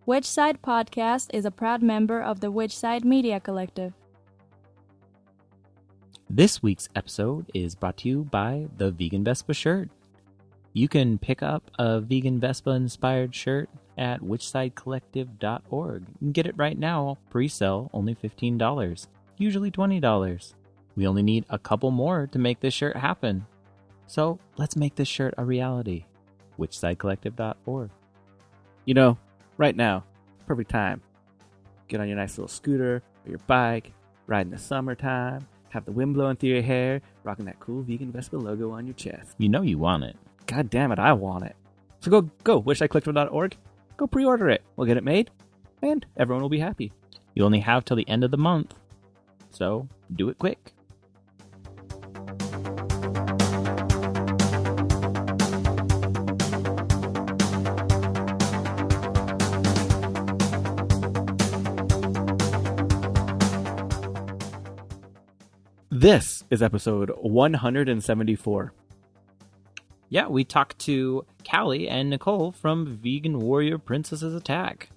Which Side Podcast is a proud member of the Which Side Media Collective. This week's episode is brought to you by the Vegan Vespa shirt. You can pick up a Vegan Vespa-inspired shirt at whichsidecollective.org. You can get it right now, pre-sale, only $15, usually $20. We only need a couple more to make this shirt happen. So let's make this shirt a reality. whichsidecollective.org. You know, right now, perfect time. Get on your nice little scooter or your bike, ride in the summertime, have the wind blowing through your hair, rocking that cool Vegan Vespa logo on your chest. You know you want it. God damn it, I want it. So go, whichsidecollective.org. Go pre-order it. We'll get it made, and everyone will be happy. You only have till the end of the month, so do it quick. This is episode 174. Yeah, we talked to Callie and Nicole from Vegan Warrior Princess's Attack.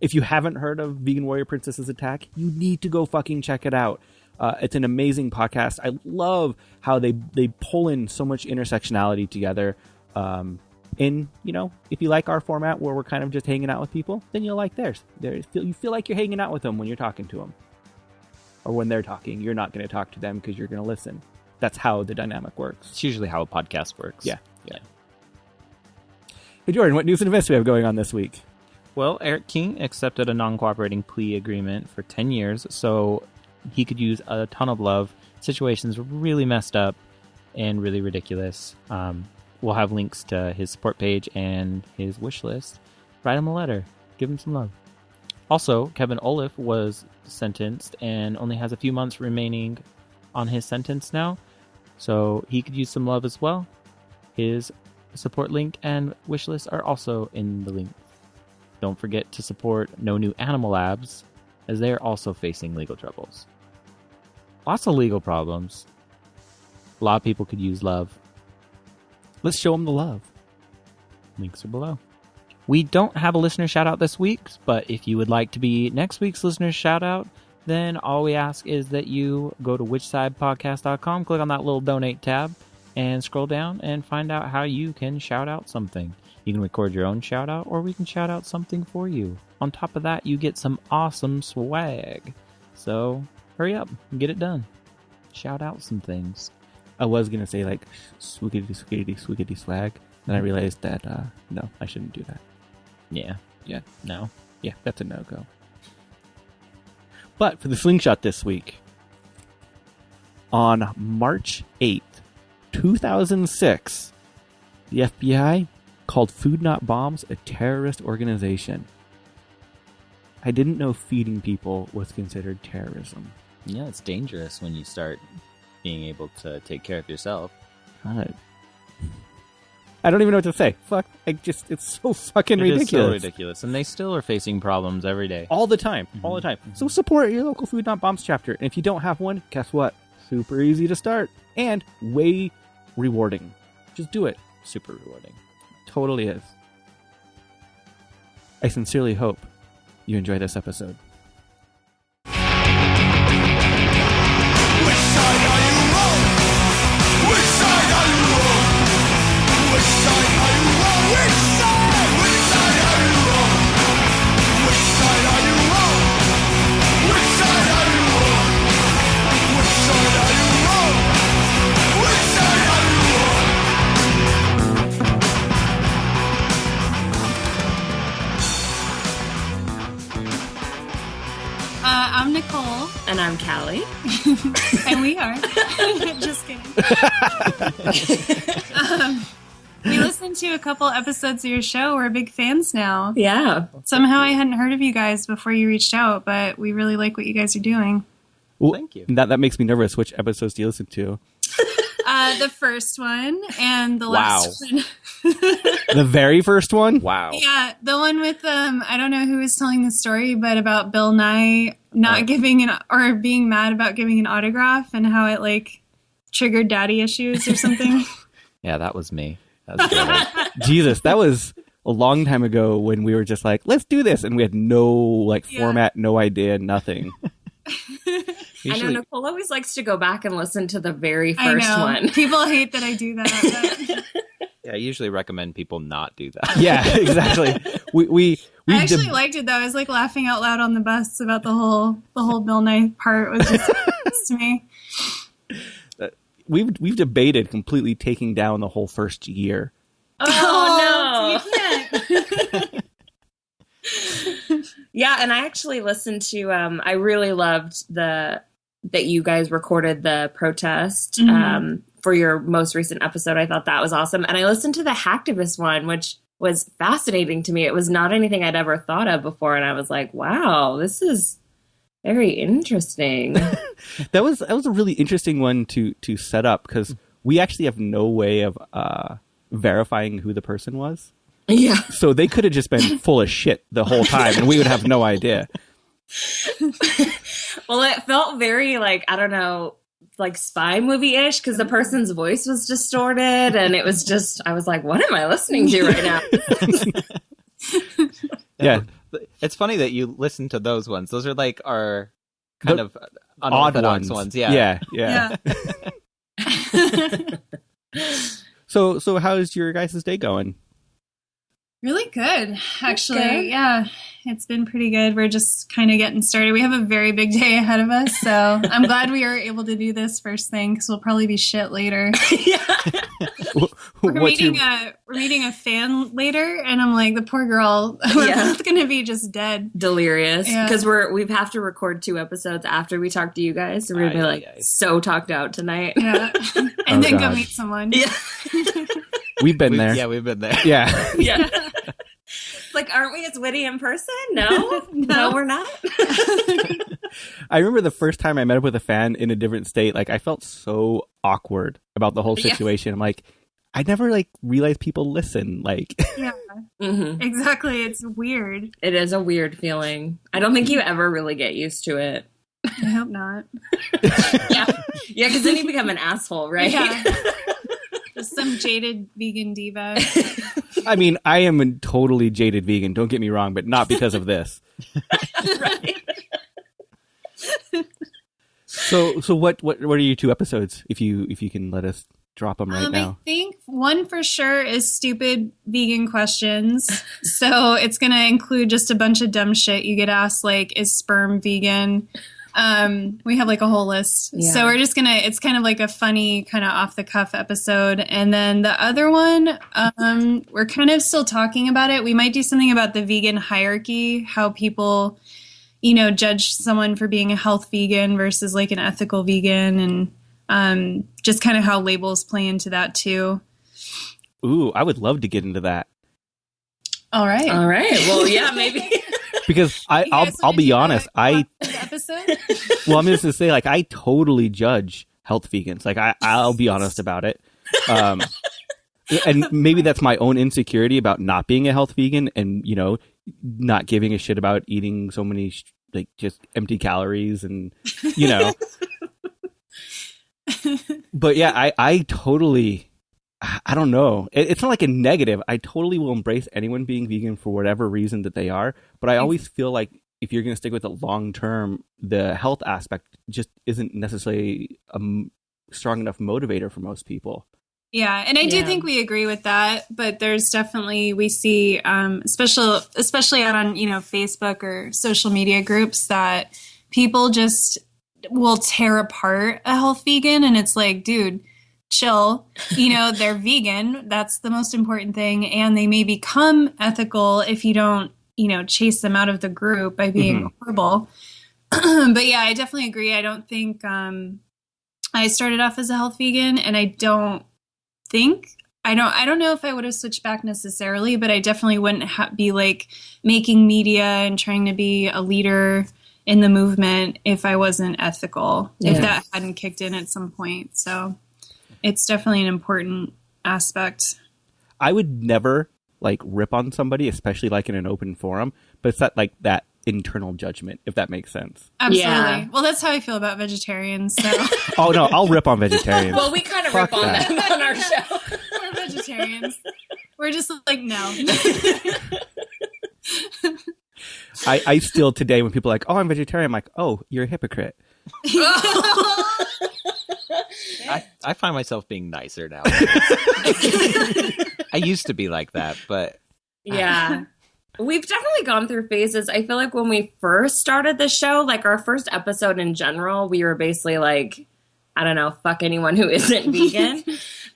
If you haven't heard of Vegan Warrior Princess's Attack, you need to go fucking check it out. It's an amazing podcast. I love how they pull in so much intersectionality together. And, you know, if you like our format where we're kind of just hanging out with people, then you'll like theirs. You feel like you're hanging out with them when you're talking to them. Or when they're talking, you're not going to talk to them because you're going to listen. That's how the dynamic works. It's usually how a podcast works. Yeah. Hey, Jordan, what news and events do we have going on this week? Well, Eric King accepted a non-cooperating plea agreement for 10 years, so he could use a ton of love. Situations were really messed up and really ridiculous. We'll have links to his support page and his wish list. Write him a letter. Give him some love. Also, Kevin Olaf was sentenced and only has a few months remaining on his sentence now, so he could use some love as well. His support link and wish list are also in the link. Don't forget to support No New Animal Labs, as they are also facing legal troubles. Lots of legal problems. A lot of people could use love. Let's show them the love. Links are below. We don't have a listener shout out this week, but if you would like to be next week's listener shout out, then all we ask is that you go to whichsidepodcast.com, click on that little donate tab, and scroll down and find out how you can shout out something. You can record your own shout out, or we can shout out something for you. On top of that, you get some awesome swag. So hurry up and get it done. Shout out some things. I was going to say like swiggity swag. Then I realized that, no, I shouldn't do that. Yeah. No. Yeah, that's a no-go. But for the slingshot this week, on March 8th, 2006, the FBI called Food Not Bombs a terrorist organization. I didn't know feeding people was considered terrorism. Yeah, it's dangerous when you start being able to take care of yourself. I don't even know what to say. Fuck. It's so fucking ridiculous. It is so ridiculous. And they still are facing problems every day. All the time. Mm-hmm. All the time. So support your local Food Not Bombs chapter. And if you don't have one, guess what? Super easy to start. And way rewarding. Just do it. Super rewarding. Totally is. I sincerely hope you enjoy this episode. Which side are you on? Which side are you on? Which side are you on? Which side? Which side are you on? Which side are you on? Which side are you on? Which side are you on? Which side are you on? I'm Nicole. And I'm Callie. And we are. Just kidding. We listened to a couple episodes of your show. We're big fans now. Yeah. Somehow I hadn't heard of you guys before you reached out, but we really like what you guys are doing. Well, thank you. That makes me nervous. Which episodes do you listen to? The first one and the last one. The very first one? Wow. Yeah, the one with I don't know who was telling the story, but about Bill Nye not giving or being mad about giving an autograph and how it like triggered daddy issues or something. Yeah, that was me. That was Jesus, that was a long time ago when we were just like, let's do this. And we had no like format, no idea, nothing. I know Nicole always likes to go back and listen to the very first one. People hate that I do that. But... Yeah, I usually recommend people not do that. Yeah, exactly. We I actually liked it though. I was like laughing out loud on the bus about the whole Bill Nye part was just to me. We've debated completely taking down the whole first year. Oh no. You can't. Yeah, and I actually listened to I really loved that you guys recorded the protest for your most recent episode. I thought that was awesome. And I listened to the hacktivist one, which was fascinating to me. It was not anything I'd ever thought of before, and I was like, wow, this is very interesting. That was a really interesting one to set up because we actually have no way of verifying who the person was. Yeah. So they could have just been full of shit the whole time and we would have no idea. Well, it felt very like, I don't know, like spy movie-ish because the person's voice was distorted and it was just, I was like, what am I listening to right now? Yeah. It's funny that you listen to those ones. Those are like our kind of unorthodox ones. Yeah. So how's your guys' day going? Really good, actually. Good. Yeah, it's been pretty good. We're just kind of getting started. We have a very big day ahead of us, so I'm glad we are able to do this first thing because we'll probably be shit later. We're meeting a fan later, and I'm like, the poor girl, we're both going to be just dead. Delirious. Because we have to record 2 episodes after we talk to you guys, so we're going to be like so talked out tonight. Yeah. And then go meet someone. Yeah. We've been there. Yeah, we've been there. Yeah. Yeah. Like, aren't we as witty in person? No, we're not. I remember the first time I met up with a fan in a different state, like I felt so awkward about the whole situation. I'm like, I never like realized people listen. Like, yeah, exactly. It's weird. It is a weird feeling. I don't think you ever really get used to it. I hope not. Yeah, because then you become an asshole, right? Yeah. Just some jaded vegan diva. I mean, I am a totally jaded vegan. Don't get me wrong, but not because of this. Right. So what are your 2 episodes? If you can let us drop them right now. I think one for sure is stupid vegan questions. So it's going to include just a bunch of dumb shit you get asked, like, is sperm vegan? We have like a whole list. Yeah. So we're just it's kind of like a funny kind of off the cuff episode. And then the other one, we're kind of still talking about it. We might do something about the vegan hierarchy, how people, judge someone for being a health vegan versus like an ethical vegan, and just kind of how labels play into that too. Ooh, I would love to get into that. All right. Well, yeah, maybe. Because I'll be honest, episode? Well, I'm just going to say, like, I totally judge health vegans. Like, I'll be honest about it. And maybe that's my own insecurity about not being a health vegan and, not giving a shit about eating so many, like, just empty calories and, But yeah, I totally... I don't know. It's not like a negative. I totally will embrace anyone being vegan for whatever reason that they are. But I always feel like if you're going to stick with it long term, the health aspect just isn't necessarily a strong enough motivator for most people. Yeah, and I do think we agree with that. But there's definitely, we see, especially out on Facebook or social media groups, that people just will tear apart a health vegan, and it's like, dude, chill, they're vegan. That's the most important thing. And they may become ethical if you don't, chase them out of the group by being horrible. But yeah, I definitely agree. I don't think I started off as a health vegan, and I don't know if I would have switched back necessarily, but I definitely wouldn't be like making media and trying to be a leader in the movement if I wasn't ethical, if that hadn't kicked in at some point. So it's definitely an important aspect. I would never like rip on somebody, especially like in an open forum, but it's that internal judgment, if that makes sense. Absolutely. Yeah. Well, that's how I feel about vegetarians. So. Oh no, I'll rip on vegetarians. Well, we kind of rip on them on our show. We're vegetarians. We're just like, no. I still today, when people are like, oh, I'm vegetarian, I'm like, oh, you're a hypocrite. I find myself being nicer now. I used to be like that, but yeah. We've definitely gone through phases. I feel like when we first started the show, like our first episode in general, we were basically like, I don't know, fuck anyone who isn't vegan.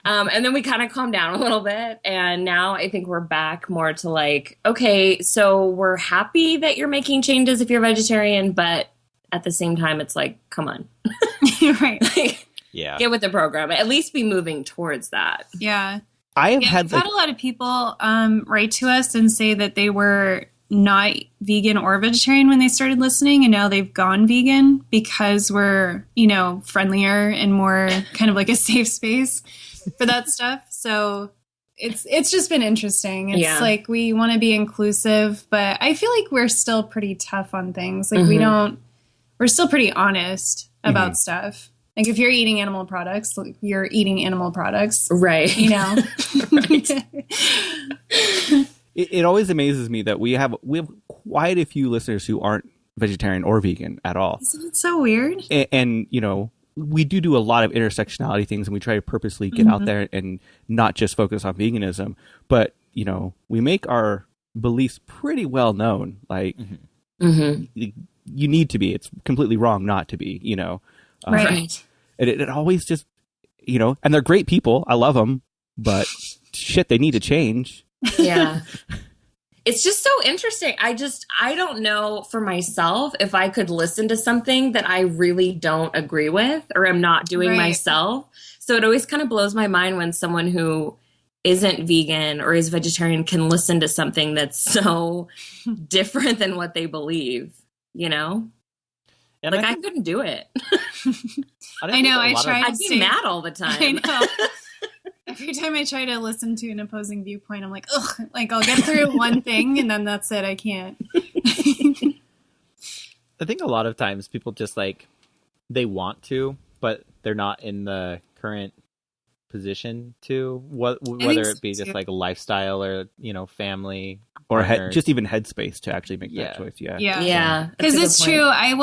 And then we kind of calmed down a little bit. And now I think we're back more to like, okay, so we're happy that you're making changes if you're vegetarian, but at the same time, it's like, come on. Right. Like, yeah. get with the program. At least be moving towards that. Yeah. I've We've had had a lot of people write to us and say that they were not vegan or vegetarian when they started listening, and now they've gone vegan because we're, you know, friendlier and more kind of like a safe space for that stuff. So it's just been interesting. It's like we want to be inclusive, but I feel like we're still pretty tough on things. Like we're still pretty honest about stuff. Like if you're eating animal products, you're eating animal products. Right. You know? It always amazes me that we have quite a few listeners who aren't vegetarian or vegan at all. Isn't it so weird? And you know, we do a lot of intersectionality things, and we try to purposely get out there and not just focus on veganism. But, you know, we make our beliefs pretty well known. Like, you need to be. It's completely wrong not to be, you know. Right. It always just, you know, and they're great people. I love them. But shit, they need to change. Yeah. It's just so interesting. I don't know for myself if I could listen to something that I really don't agree with or am not doing myself. So it always kind of blows my mind when someone who isn't vegan or is vegetarian can listen to something that's so different than what they believe, you know? And like I couldn't do it. I know. I try to I'd be mad all the time. I know. Every time I try to listen to an opposing viewpoint, I'm like, ugh, like I'll get through one thing and then that's it. I can't. I think a lot of times people just like, they want to, but they're not in the current position to, whether it be just like a lifestyle or, you know, family or just even headspace to actually make that choice. Yeah. Because it's true. I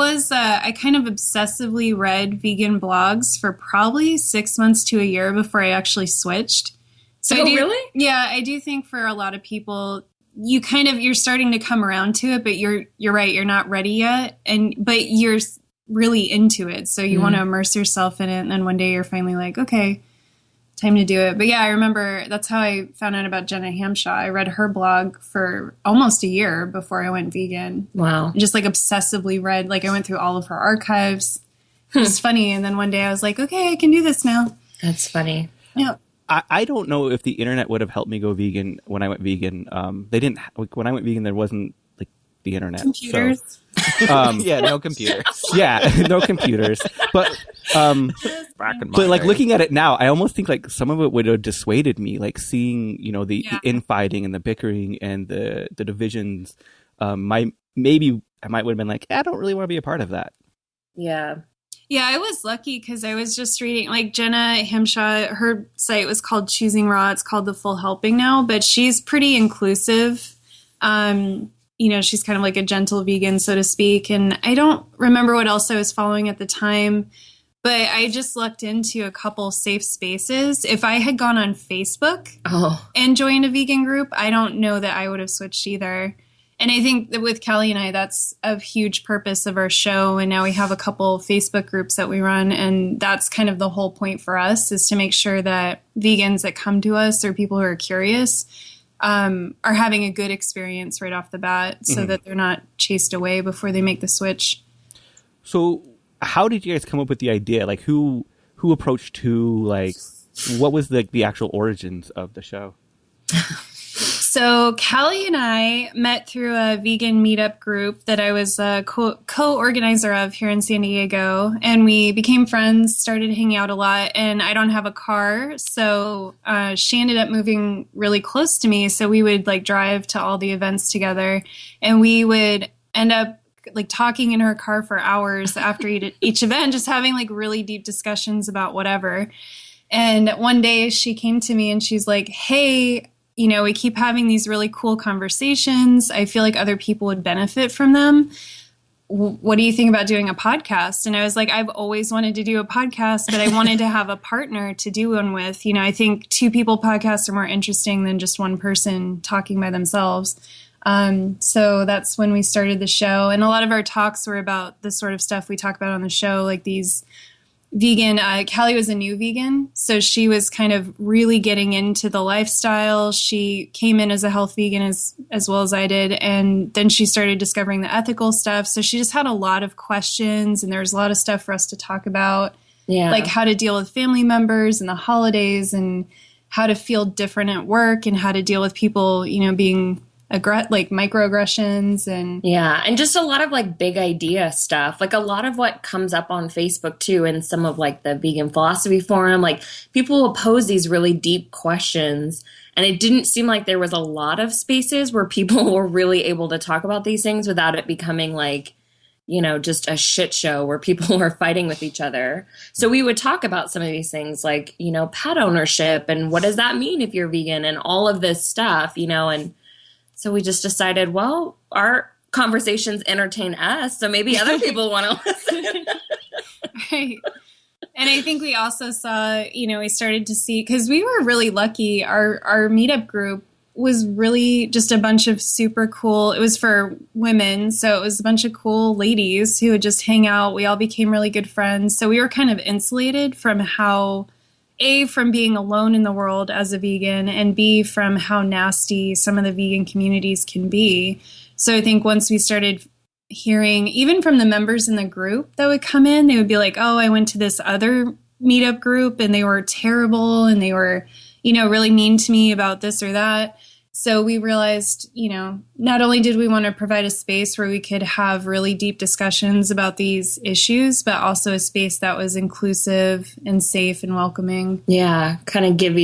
kind of obsessively read vegan blogs for probably 6 months to a year before I actually switched. So really? Yeah, I do think for a lot of people, you're starting to come around to it, but you're right. You're not ready yet. But you're really into it. So you want to immerse yourself in it. And then one day you're finally like, okay, time to do it. But yeah, I remember that's how I found out about Jenna Hamshaw. I read her blog for almost a year before I went vegan. Wow. I just like obsessively read, like I went through all of her archives. It was funny. And then one day I was like, okay, I can do this now. That's funny. Yeah. I don't know if the internet would have helped me go vegan when I went vegan. They didn't, when I went vegan, there wasn't like the internet. Computers. So, yeah, no computers. Yeah, no computers. But like looking at it now, I almost think like some of it would have dissuaded me, like seeing, you know, the infighting and the bickering and the divisions. I might would have been like, I don't really want to be a part of that. Yeah. Yeah, I was lucky because I was just reading, like Jenna Hamshaw, her site was called Choosing Raw. It's called The Full Helping now, but she's pretty inclusive. You know, she's kind of like a gentle vegan, so to speak. And I don't remember what else I was following at the time, but I just looked into a couple safe spaces. If I had gone on Facebook and joined a vegan group, I don't know that I would have switched either. And I think that with Callie and I, that's a huge purpose of our show. And now we have a couple Facebook groups that we run. And that's kind of the whole point for us, is to make sure that vegans that come to us or people who are curious are having a good experience right off the bat, so that they're not chased away before they make the switch. So how did you guys come up with the idea? Like who approached who? Like what was the actual origins of the show? So Callie and I met through a vegan meetup group that I was a co-organizer of here in San Diego, and we became friends, started hanging out a lot, and I don't have a car, so she ended up moving really close to me, so we would like drive to all the events together, and we would end up like talking in her car for hours after each event, just having like really deep discussions about whatever. And one day she came to me and she's like, hey, you know, we keep having these really cool conversations. I feel like other people would benefit from them. What do you think about doing a podcast? And I was like, I've always wanted to do a podcast, but I wanted to have a partner to do one with. You know, I think 2 people podcasts are more interesting than just one person talking by themselves. So that's when we started the show. And a lot of our talks were about the sort of stuff we talk about on the show, like these vegan. Callie was a new vegan, so she was kind of really getting into the lifestyle. She came in as a health vegan as well as I did, and then she started discovering the ethical stuff. So she just had a lot of questions, and there was a lot of stuff for us to talk about, like how to deal with family members and the holidays, and how to feel different at work, and how to deal with people, you know, being like microaggressions and just a lot of like big idea stuff, like a lot of what comes up on Facebook too, and some of like the vegan philosophy forum, like people will pose these really deep questions, and it didn't seem like there was a lot of spaces where people were really able to talk about these things without it becoming like, you know, just a shit show where people were fighting with each other. So we would talk about some of these things like, you know, pet ownership and what does that mean if you're vegan and all of this stuff, you know. And so we just decided, well, our conversations entertain us, so maybe other people want to listen. Right. And I think we also saw, you know, we started to see, because we were really lucky. Our meetup group was really just a bunch of super cool, it was for women, so it was a bunch of cool ladies who would just hang out. We all became really good friends. So we were kind of insulated from how... A, from being alone in the world as a vegan, and B, from how nasty some of the vegan communities can be. So I think once we started hearing, even from the members in the group that would come in, they would be like, oh, I went to this other meetup group and they were terrible and they were, you know, really mean to me about this or that. So we realized, you know, not only did we want to provide a space where we could have really deep discussions about these issues, but also a space that was inclusive and safe and welcoming. Yeah, kind of give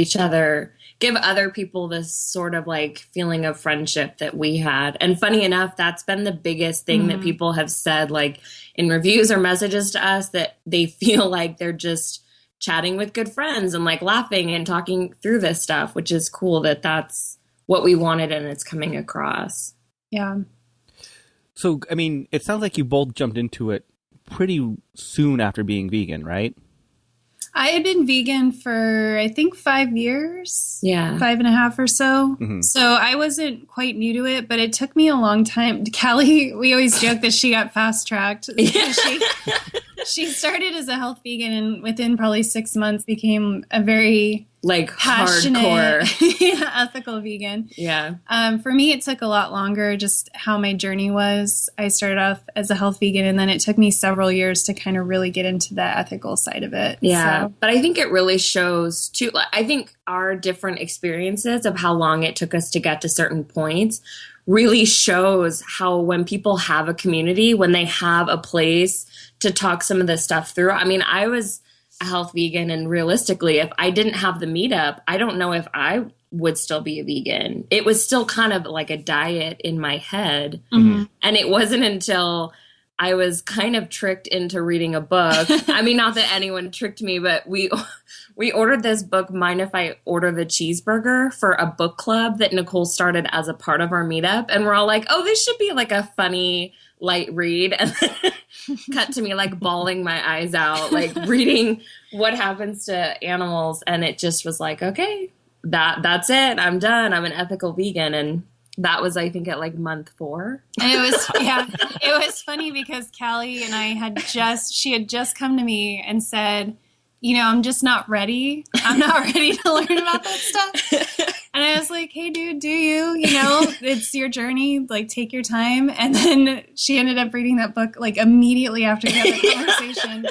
other people this sort of like feeling of friendship that we had. And funny enough, that's been the biggest thing that people have said, like in reviews or messages to us, that they feel like they're just chatting with good friends and like laughing and talking through this stuff, which is cool that that's what we wanted and it's coming across. Yeah. So, I mean, it sounds like you both jumped into it pretty soon after being vegan, right? I had been vegan for, I think, 5 years. Yeah. 5.5 or so. Mm-hmm. So I wasn't quite new to it, but it took me a long time. Callie, we always joke that she got fast-tracked. She started as a health vegan and within probably 6 months became a very... like passionate, hardcore, ethical vegan. Yeah. For me, it took a lot longer, just how my journey was. I started off as a health vegan, and then it took me several years to kind of really get into the ethical side of it. Yeah. So. But I think it really shows too. I think our different experiences of how long it took us to get to certain points really shows how when people have a community, when they have a place to talk some of this stuff through. I mean, I was a health vegan, and realistically, if I didn't have the meetup, I don't know if I would still be a vegan. It was still kind of like a diet in my head. Mm-hmm. And it wasn't until I was kind of tricked into reading a book. I mean, not that anyone tricked me, but we ordered this book, Mind If I Order the Cheeseburger, for a book club that Nicole started as a part of our meetup. And we're all like, oh, this should be like a funny, light read. And then cut to me like bawling my eyes out, like reading what happens to animals. And it just was like, okay, that's it. I'm done. I'm an ethical vegan. And that was, I think, at like month 4. And it was funny because Callie and I she had just come to me and said, you know, I'm just not ready. I'm not ready to learn about that stuff. And I was like, hey, dude, do you? You know, it's your journey. Like, take your time. And then she ended up reading that book like immediately after we had that conversation.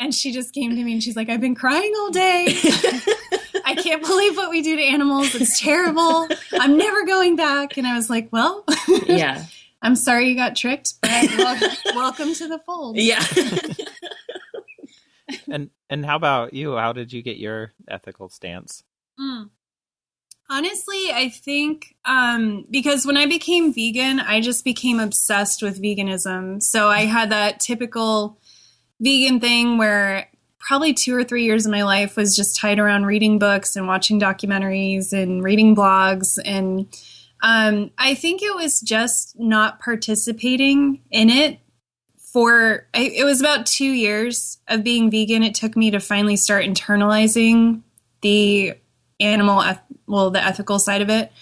And she just came to me and she's like, I've been crying all day. I can't believe what we do to animals. It's terrible. I'm never going back. And I was like, well, yeah, I'm sorry you got tricked, but welcome to the fold. Yeah. And how about you? How did you get your ethical stance? Honestly, I think because when I became vegan, I just became obsessed with veganism. So I had that typical vegan thing where probably 2 or 3 years of my life was just tied around reading books and watching documentaries and reading blogs. And I think it was just not participating in it it was about 2 years of being vegan. It took me to finally start internalizing the the ethical side of it.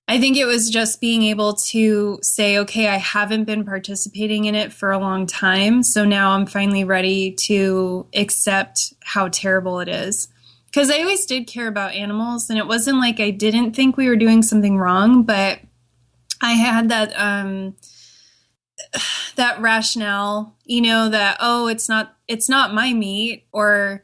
I think it was just being able to say, okay, I haven't been participating in it for a long time. So now I'm finally ready to accept how terrible it is. Because I always did care about animals, and it wasn't like I didn't think we were doing something wrong, but I had that rationale, that, oh, it's not my meat, or,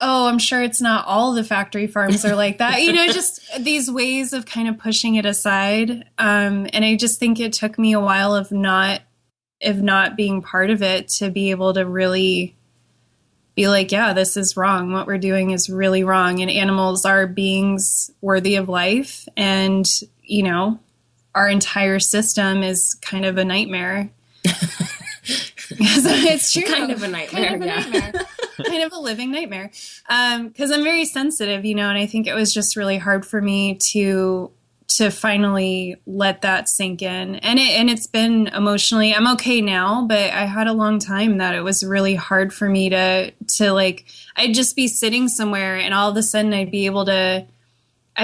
oh, I'm sure it's not all the factory farms are like that. Just these ways of kind of pushing it aside. And I just think it took me a while of not being part of it to be able to really be like, yeah, this is wrong. What we're doing is really wrong. And animals are beings worthy of life. And, our entire system is kind of a nightmare. It's true. Kind of a nightmare. Kind of a living nightmare. Because I'm very sensitive, and I think it was just really hard for me to finally let that sink in. And it's been emotionally, I'm okay now, but I had a long time that it was really hard for me to like, I'd just be sitting somewhere and all of a sudden I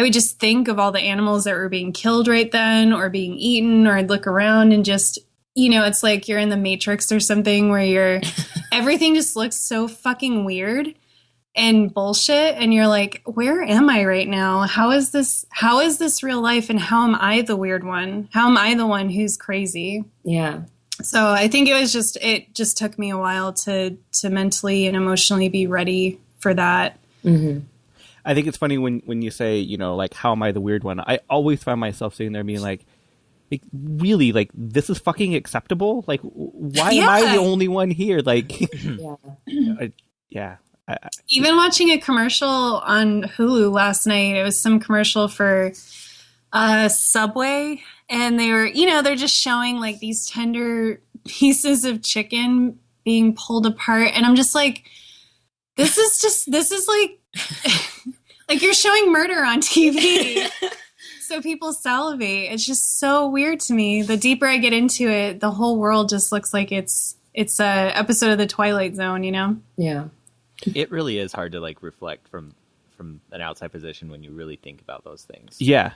would just think of all the animals that were being killed right then or being eaten, or I'd look around and just, it's like you're in the Matrix or something where everything just looks so fucking weird and bullshit. And you're like, where am I right now? How is this real life? And how am I the weird one? How am I the one who's crazy? Yeah. So I think it just took me a while to mentally and emotionally be ready for that. Mm-hmm. I think it's funny when you say, like, how am I the weird one? I always find myself sitting there being like, really, like, this is fucking acceptable? Like, why am I the only one here? Like, yeah. Even watching a commercial on Hulu last night, it was some commercial for Subway, and they were, they're just showing like these tender pieces of chicken being pulled apart, and I'm just like, this is like like you're showing murder on TV. So people salivate. It's just so weird to me. The deeper I get into it, the whole world just looks like it's a episode of the Twilight Zone, Yeah. It really is hard to like reflect from an outside position when you really think about those things. Yeah.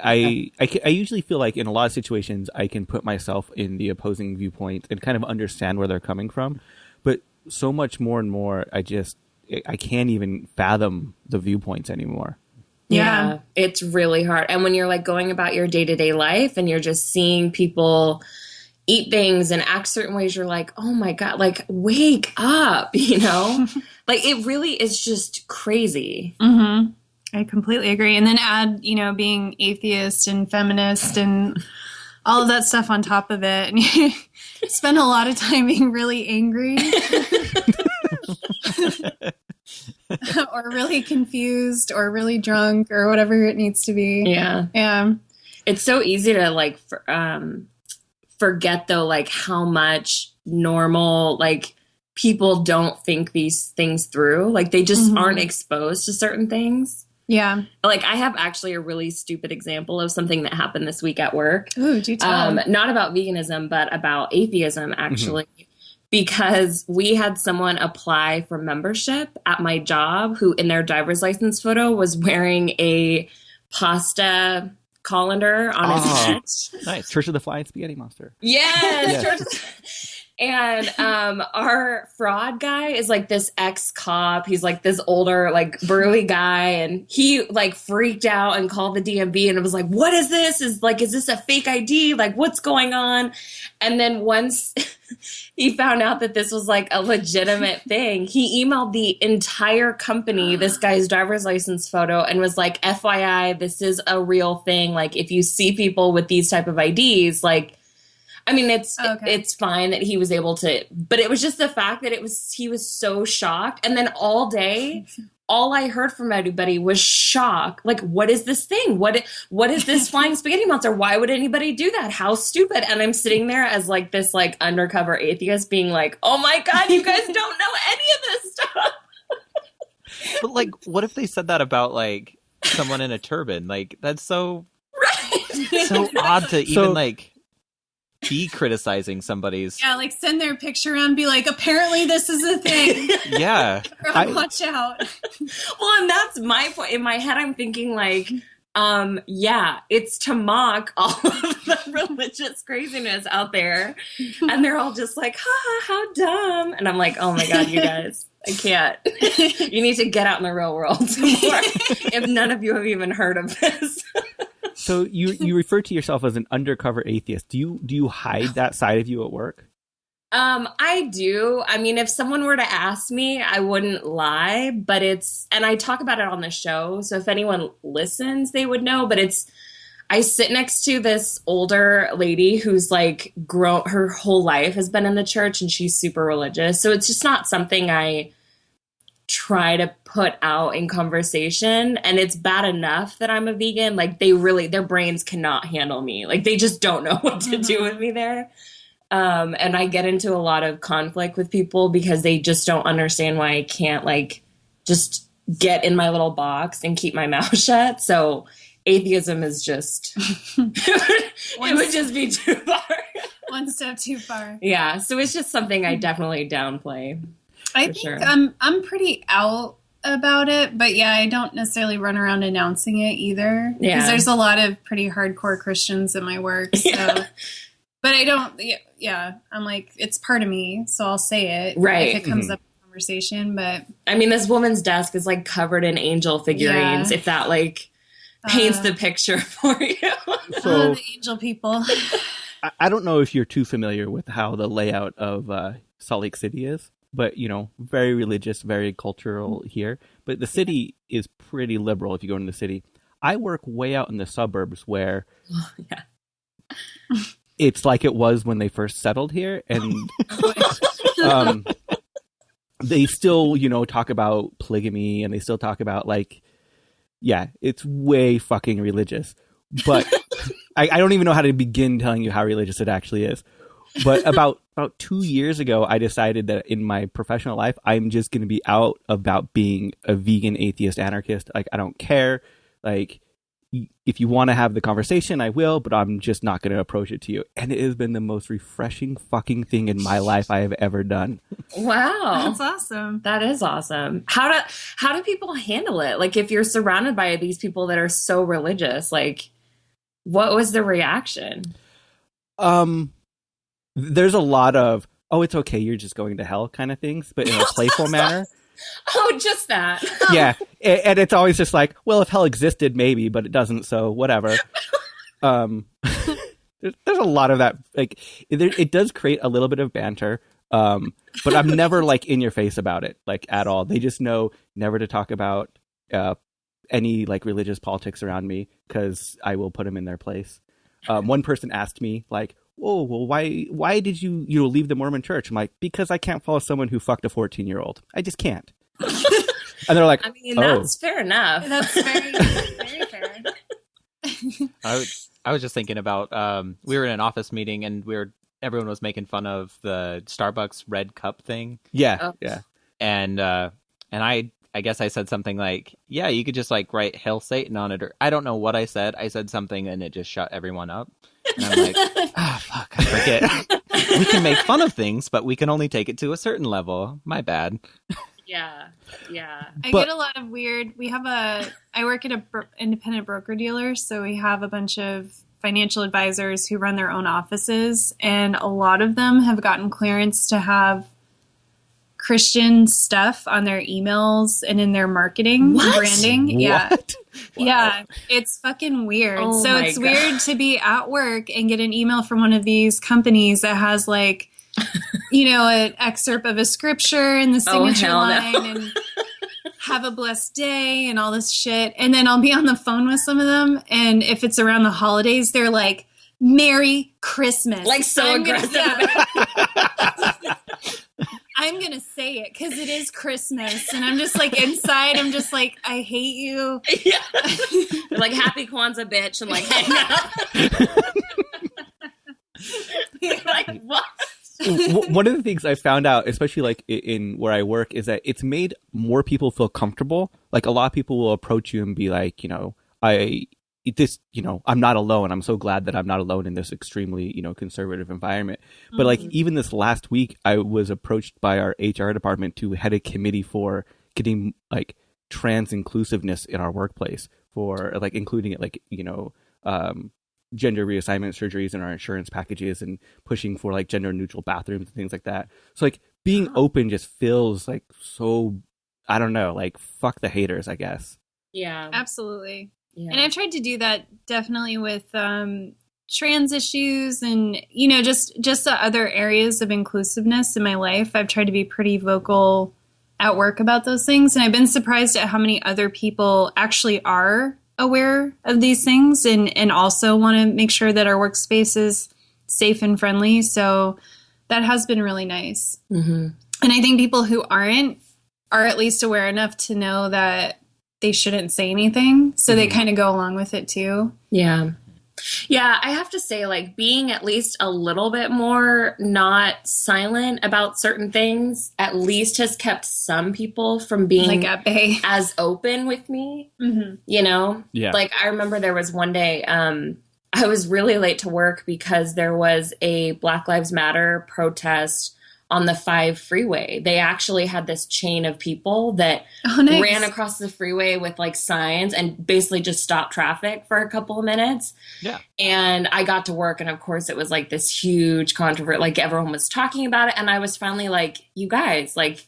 I usually feel like in a lot of situations I can put myself in the opposing viewpoint and kind of understand where they're coming from, but so much more and more I can't even fathom the viewpoints anymore. Yeah, it's really hard. And when you're like going about your day-to-day life and you're just seeing people eat things and act certain ways, you're like, oh my God, like, wake up, like it really is just crazy. Mm-hmm. I completely agree. And then add, being atheist and feminist and all of that stuff on top of it. And you spend a lot of time being really angry. Or really confused or really drunk or whatever it needs to be. Yeah. It's so easy to like forget though, like how much normal, like people don't think these things through. Like they just aren't exposed to certain things. Yeah. Like I have actually a really stupid example of something that happened this week at work. Ooh, do tell. Not about veganism, but about atheism actually. Mm-hmm. Because we had someone apply for membership at my job who in their driver's license photo was wearing a pasta colander on his head. Nice. Church of the Flying Spaghetti Monster. Yes. And our fraud guy is like this ex-cop. He's like this older, like burly guy. And he like freaked out and called the DMV and it was like, what is this? Is this a fake ID? Like, what's going on? And then once he found out that this was like a legitimate thing, he emailed the entire company this guy's driver's license photo and was like, FYI, this is a real thing. Like, if you see people with these type of IDs, like, I mean, it's fine that he was able to, but it was just the fact that he was so shocked. And then all day all I heard from everybody was shock. Like, what is this thing? What is this flying spaghetti monster? Why would anybody do that? How stupid. And I'm sitting there as like this like undercover atheist being like, oh my God, you guys don't know any of this stuff. But like, what if they said that about like someone in a turban? Like, that's so so odd to even like be criticizing somebody's. Yeah, like send their picture around and be like, apparently this is a thing. Yeah. Watch out. Well, and that's my point. In my head, I'm thinking like, yeah, it's to mock all of the religious craziness out there. And they're all just like, ha ha, how dumb. And I'm like, oh my God, you guys, I can't. You need to get out in the real world some more if none of you have even heard of this. So you refer to yourself as an undercover atheist. Do you hide that side of you at work? I do. I mean, if someone were to ask me, I wouldn't lie, but and I talk about it on the show. So if anyone listens, they would know, but I sit next to this older lady who's like her whole life has been in the church and she's super religious. So it's just not something I try to put out in conversation, and it's bad enough that I'm a vegan. Like their brains cannot handle me. Like they just don't know what to do with me there. And I get into a lot of conflict with people because they just don't understand why I can't like just get in my little box and keep my mouth shut. So atheism is just, it would just be too far. One step too far. Yeah. So it's just something I definitely downplay. I think I'm pretty out about it, but yeah, I don't necessarily run around announcing it either. Yeah. Because there's a lot of pretty hardcore Christians in my work. So, yeah. But I don't, yeah, I'm like, it's part of me, so I'll say it. Right. If it comes up in conversation, but. I mean, this woman's desk is like covered in angel figurines, if that like paints the picture for you. So the angel people. I don't know if you're too familiar with how the layout of Salt Lake City is. But, very religious, very cultural here. But the city is pretty liberal if you go into the city. I work way out in the suburbs where it's like it was when they first settled here. And they still, talk about polygamy, and they still talk about it's way fucking religious. But I don't even know how to begin telling you how religious it actually is. But about 2 years ago, I decided that in my professional life, I'm just going to be out about being a vegan, atheist, anarchist. Like, I don't care. Like, if you want to have the conversation, I will, but I'm just not going to approach it to you. And it has been the most refreshing fucking thing in my life I have ever done. Wow. That's awesome. That is awesome. How do people handle it? Like, if you're surrounded by these people that are so religious, like, what was the reaction? There's a lot of, oh, it's okay, you're just going to hell kind of things, but in a playful manner. Oh, just that. Yeah. And it's always just like, well, if hell existed, maybe, but it doesn't, so whatever. There's a lot of that. Like, it does create a little bit of banter, but I'm never like in your face about it, like at all. They just know never to talk about any like religious politics around me because I will put them in their place. One person asked me like, "Oh, well, why did you leave the Mormon church?" I'm like, because I can't follow someone who fucked a 14-year-old. I just can't. And they're like, I mean, that's fair enough. That's very, very fair. I was just thinking about, we were in an office meeting and everyone was making fun of the Starbucks red cup thing. Yeah. Oh. Yeah. And I guess I said something like, yeah, you could just like write Hail Satan on it, or I don't know what I said. I said something and it just shut everyone up. And I'm like, fuck, I forget. We can make fun of things, but we can only take it to a certain level. My bad. Yeah. Yeah. I get a lot of weird. I work at a independent broker dealer, so we have a bunch of financial advisors who run their own offices, and a lot of them have gotten clearance to have Christian stuff on their emails and in their marketing and branding. Yeah. What? Wow. Yeah. It's fucking weird. Oh so it's weird to be at work and get an email from one of these companies that has like, an excerpt of a scripture and the signature line and have a blessed day and all this shit. And then I'll be on the phone with some of them. And if it's around the holidays, they're like, Merry Christmas. Like so aggressive. I'm going to say it because it is Christmas. And I'm just like inside, I'm just like, I hate you. Yeah. Like, happy Kwanzaa, bitch. And like, hang up. Like, what? One of the things I found out, especially like in where I work, is that it's made more people feel comfortable. Like a lot of people will approach you and be like, I'm not alone. I'm so glad that I'm not alone in this extremely, conservative environment. But like even this last week, I was approached by our HR department to head a committee for getting like trans inclusiveness in our workplace, for like including it, like, gender reassignment surgeries in our insurance packages, and pushing for like gender neutral bathrooms and things like that. So like being open just feels like so, I don't know, like fuck the haters, I guess. Yeah, absolutely. Yeah. And I've tried to do that definitely with trans issues and, just the other areas of inclusiveness in my life. I've tried to be pretty vocal at work about those things. And I've been surprised at how many other people actually are aware of these things and also want to make sure that our workspace is safe and friendly. So that has been really nice. Mm-hmm. And I think people who aren't are at least aware enough to know that they shouldn't say anything. So they kind of go along with it too. Yeah. Yeah, I have to say, like, being at least a little bit more not silent about certain things at least has kept some people from being like at bay, as open with me, Yeah. Like, I remember there was one day I was really late to work because there was a Black Lives Matter protest on the 5 freeway. They actually had this chain of people that ran across the freeway with like signs and basically just stopped traffic for a couple of minutes. Yeah. And I got to work, and of course it was like this huge controversy. Like, everyone was talking about it. And I was finally like, you guys, like,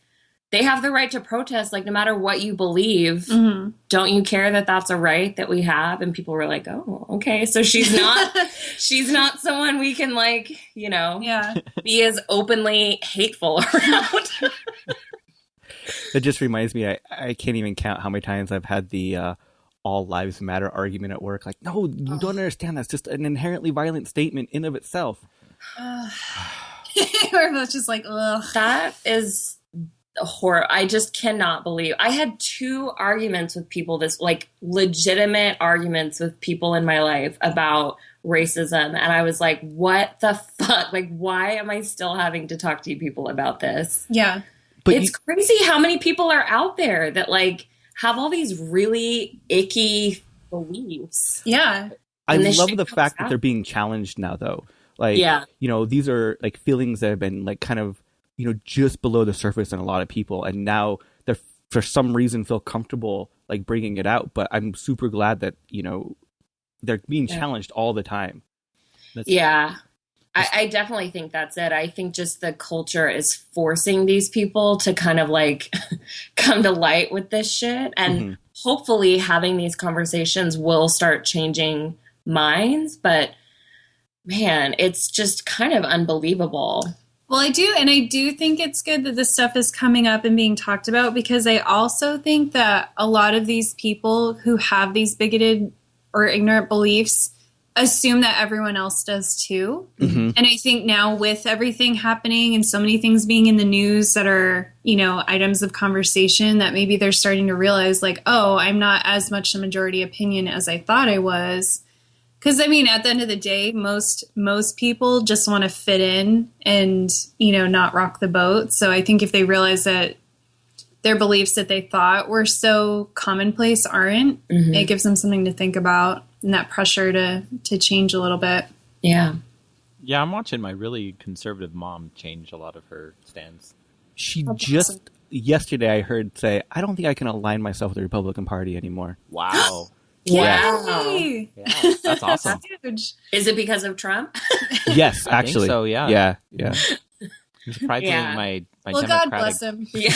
they have the right to protest, like, no matter what you believe. Mm-hmm. Don't you care that that's a right that we have? And people were like, oh, okay. So she's not someone we can, like, be as openly hateful around. That just reminds me, I can't even count how many times I've had the all lives matter argument at work. Like, no, you don't understand. That's just an inherently violent statement in of itself. We're both just like, ugh. That is horror. I just cannot believe. I had 2 arguments with people, like legitimate arguments with people in my life about racism. And I was like, what the fuck? Like, why am I still having to talk to you people about this? Yeah. But it's crazy how many people are out there that like have all these really icky beliefs. Yeah. I love the fact that they're being challenged now, though. Like, these are like feelings that have been like kind of, just below the surface in a lot of people. And now they're, for some reason, feel comfortable like bringing it out. But I'm super glad that, they're being challenged all the time. I definitely think that's it. I think just the culture is forcing these people to kind of like come to light with this shit. And hopefully having these conversations will start changing minds. But man, it's just kind of unbelievable. Well, I do think it's good that this stuff is coming up and being talked about, because I also think that a lot of these people who have these bigoted or ignorant beliefs assume that everyone else does too. Mm-hmm. And I think now with everything happening and so many things being in the news that are, items of conversation, that maybe they're starting to realize like, oh, I'm not as much a majority opinion as I thought I was. Because, I mean, at the end of the day, most people just want to fit in and, not rock the boat. So I think if they realize that their beliefs that they thought were so commonplace aren't, it gives them something to think about, and that pressure to change a little bit. Yeah. Yeah, I'm watching my really conservative mom change a lot of her stands. She just, yesterday I heard say, I don't think I can align myself with the Republican Party anymore. Wow. Wow. Yeah, that's awesome. That's huge. Is it because of Trump? Yes, actually. So, yeah. Yeah. Surprisingly, my well, Democratic... God bless him. Yeah.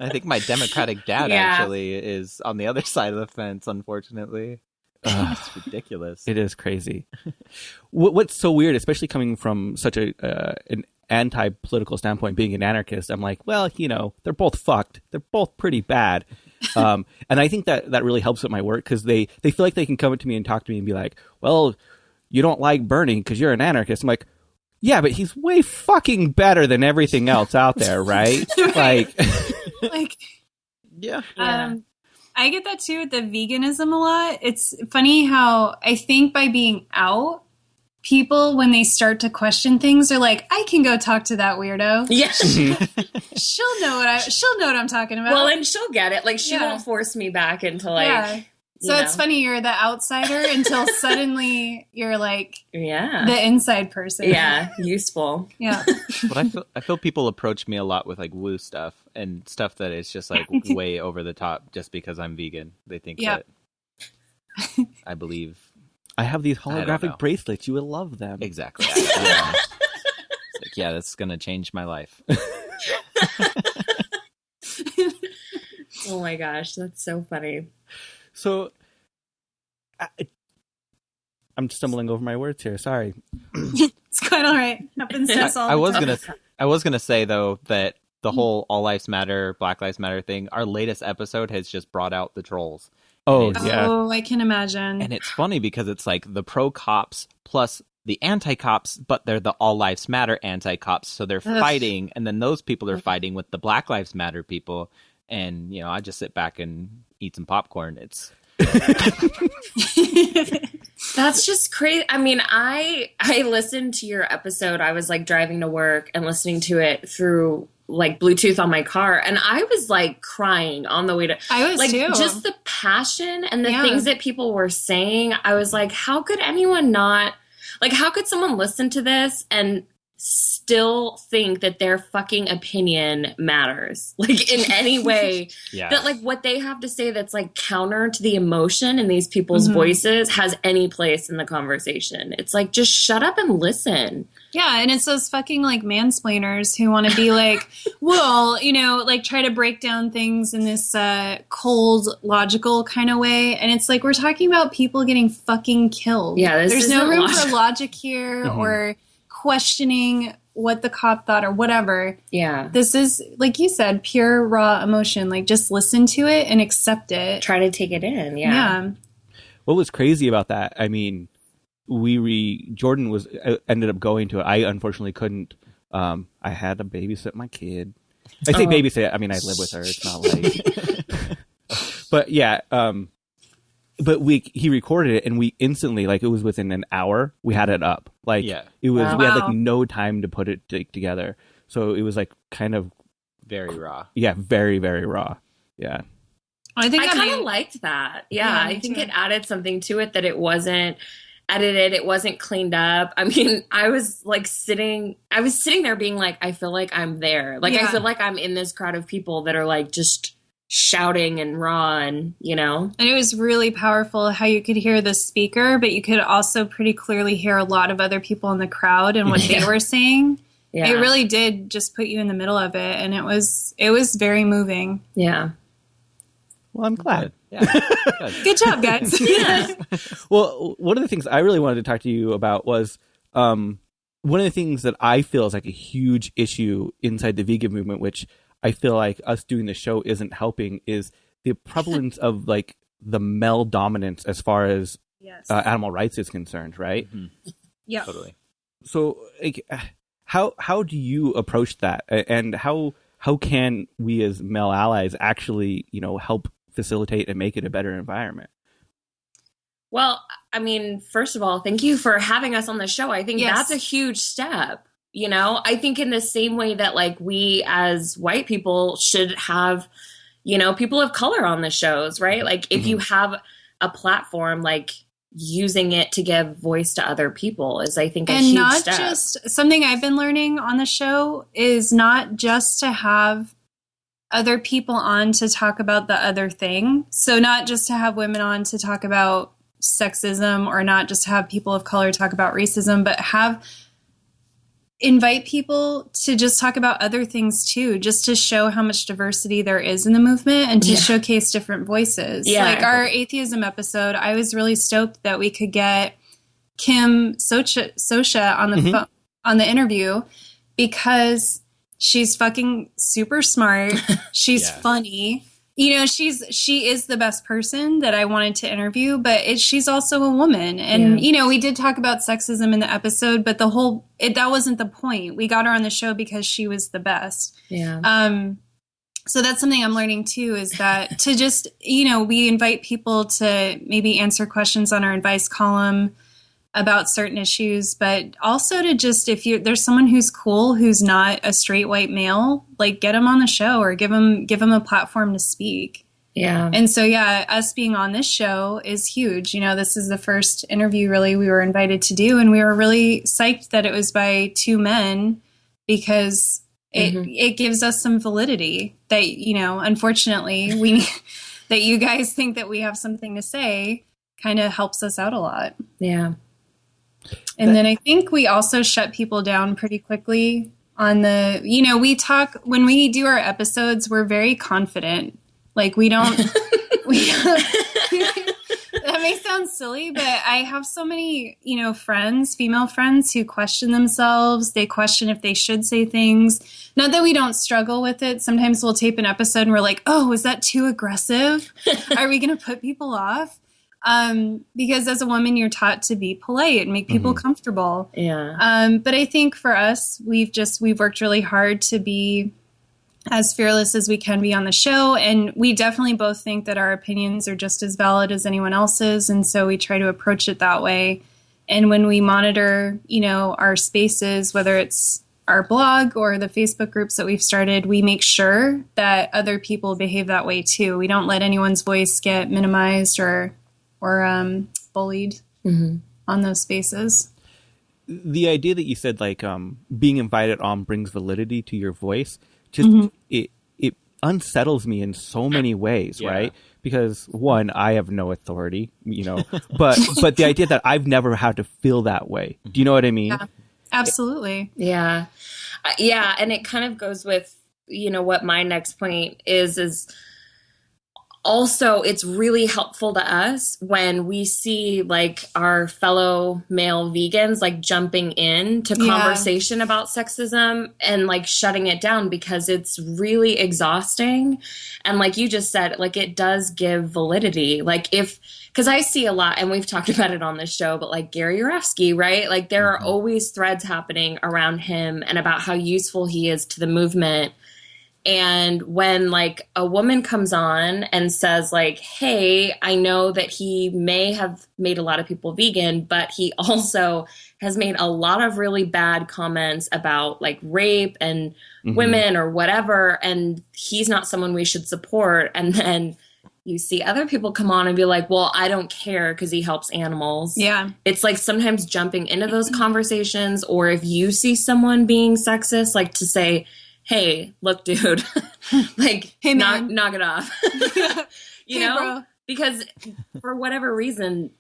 I think my Democratic dad actually is on the other side of the fence, unfortunately. It's ridiculous. It is crazy. What's so weird, especially coming from such an anti-political standpoint, being an anarchist, I'm like, well, they're both fucked. They're both pretty bad. And I think that really helps with my work, because they feel like they can come up to me and talk to me and be like, well, you don't like Bernie because you're an anarchist. I'm like, Yeah, but he's way fucking better than everything else out there, right? Right. Like, Yeah. I get that too with the veganism a lot. It's funny how I think by being out, people, when they start to question things, are like, I can go talk to that weirdo. Yeah. She'll know what I'm talking about. Well, and she'll get it. Like, she won't force me back into, like... Yeah. So it's funny, you're the outsider until suddenly you're like the inside person. Yeah, useful. Yeah. But I feel people approach me a lot with like woo stuff and stuff that is just like way over the top just because I'm vegan. They think that I believe. I have these holographic bracelets. You would love them. Exactly. Yeah. It's like, yeah, that's going to change my life. Oh my gosh, that's so funny. So, I'm stumbling over my words here. Sorry. It's quite all right. Happens to us all the time. I was gonna say though that the whole All Lives Matter, Black Lives Matter thing. Our latest episode has just brought out the trolls. Oh yeah. Oh, I can imagine. And it's funny because it's like the pro cops plus the anti cops, but they're the All Lives Matter anti cops. So they're fighting, and then those people are fighting with the Black Lives Matter people. And I just sit back and eat some popcorn. It's That's just crazy. I mean, I listened to your episode. I was like driving to work and listening to it through like Bluetooth on my car, and I was like crying on the way to. I was like too. Just the passion and the things that people were saying. I was like, how could anyone not? Like, how could someone listen to this and still think that their fucking opinion matters, like in any way? That like what they have to say that's like counter to the emotion in these people's voices has any place in the conversation. It's like, just shut up and listen. Yeah, and it's those fucking like mansplainers who want to be like, well, like try to break down things in this cold, logical kind of way. And it's like, we're talking about people getting fucking killed. Yeah, there's no room for logic here or questioning what the cop thought or whatever. Yeah. This is, like you said, pure raw emotion. Like, just listen to it and accept it. Try to take it in. Yeah. What was crazy about that? I mean, Jordan ended up going to it. I unfortunately couldn't. I had to babysit my kid. I say babysit. I mean, I live with her. It's not like. But yeah. But he recorded it, and we instantly, like, it was within an hour, we had it up. Like, it was, we had like no time to put it together. So it was like kind of very raw. Yeah, very, very raw. Yeah. I kind of liked that. Yeah, I think it added something to it that it wasn't edited, it wasn't cleaned up. I mean, I was sitting there being like, I feel like I'm there. Like, I feel like I'm in this crowd of people that are like just shouting and raw and, And it was really powerful how you could hear the speaker, but you could also pretty clearly hear a lot of other people in the crowd and what they were saying. Yeah. It really did just put you in the middle of it, and it was very moving. Yeah. Well, I'm glad. Yeah. Good job, guys. Yeah. Well, one of the things I really wanted to talk to you about was one of the things that I feel is like a huge issue inside the vegan movement, which I feel like us doing the show isn't helping, is the prevalence of like the male dominance as far as animal rights is concerned, right? Mm-hmm. Yeah, totally. So, like, how do you approach that, and how can we as male allies actually, help facilitate and make it a better environment? Well, I mean, first of all, thank you for having us on the show. I think that's a huge step. I think in the same way that like we as white people should have, people of color on the shows, right? Like if you have a platform, like using it to give voice to other people is, I think, a huge not step. Just something I've been learning on the show is not just to have other people on to talk about the other thing. So not just to have women on to talk about sexism, or not just to have people of color talk about racism, but invite people to just talk about other things too, just to show how much diversity there is in the movement and to showcase different voices. Yeah. Like our atheism episode, I was really stoked that we could get Kim Sosha on the on the interview, because she's fucking super smart. She's funny. you know, she is the best person that I wanted to interview, but she's also a woman. And, you know, we did talk about sexism in the episode, but that wasn't the point. We got her on the show because she was the best. Yeah. So that's something I'm learning too, is that to just, you know, we invite people to maybe answer questions on our advice column about certain issues, but also to just, if there's someone who's cool, who's not a straight white male, like get them on the show or give them a platform to speak. Yeah. And so, yeah, us being on this show is huge. You know, this is the first interview really we were invited to do. And we were really psyched that it was by two men, because it gives us some validity that, you know, unfortunately we need, that you guys think that we have something to say kind of helps us out a lot. Yeah. And then I think we also shut people down pretty quickly on the, you know, when we do our episodes, we're very confident. Like that may sound silly, but I have so many, you know, female friends who question themselves. They question if they should say things. Not that we don't struggle with it. Sometimes we'll tape an episode and we're like, oh, was that too aggressive? Are we going to put people off? Because as a woman, you're taught to be polite and make people comfortable. Yeah. But I think for us, we've worked really hard to be as fearless as we can be on the show. And we definitely both think that our opinions are just as valid as anyone else's. And so we try to approach it that way. And when we monitor, you know, our spaces, whether it's our blog or the Facebook groups that we've started, we make sure that other people behave that way too. We don't let anyone's voice get minimized or bullied on those spaces. The idea that you said, like, being invited on brings validity to your voice, just it unsettles me in so many ways, right? Because one, I have no authority, you know, but the idea that I've never had to feel that way. Do you know what I mean? Yeah, absolutely. Yeah. Yeah. And it kind of goes with, you know, what my next point is also, it's really helpful to us when we see like our fellow male vegans like jumping in to conversation about sexism and like shutting it down, because it's really exhausting. And like you just said, like it does give validity. Like because I see a lot, and we've talked about it on this show, but like Gary Yourofsky, right? Like there are always threads happening around him and about how useful he is to the movement. And when like a woman comes on and says like, hey, I know that he may have made a lot of people vegan, but he also has made a lot of really bad comments about like rape and women or whatever. And he's not someone we should support. And then you see other people come on and be like, well, I don't care because he helps animals. Yeah. It's like sometimes jumping into those conversations, or if you see someone being sexist, like to say, hey, look, dude, like, hey, knock it off, you know, bro. Because for whatever reason,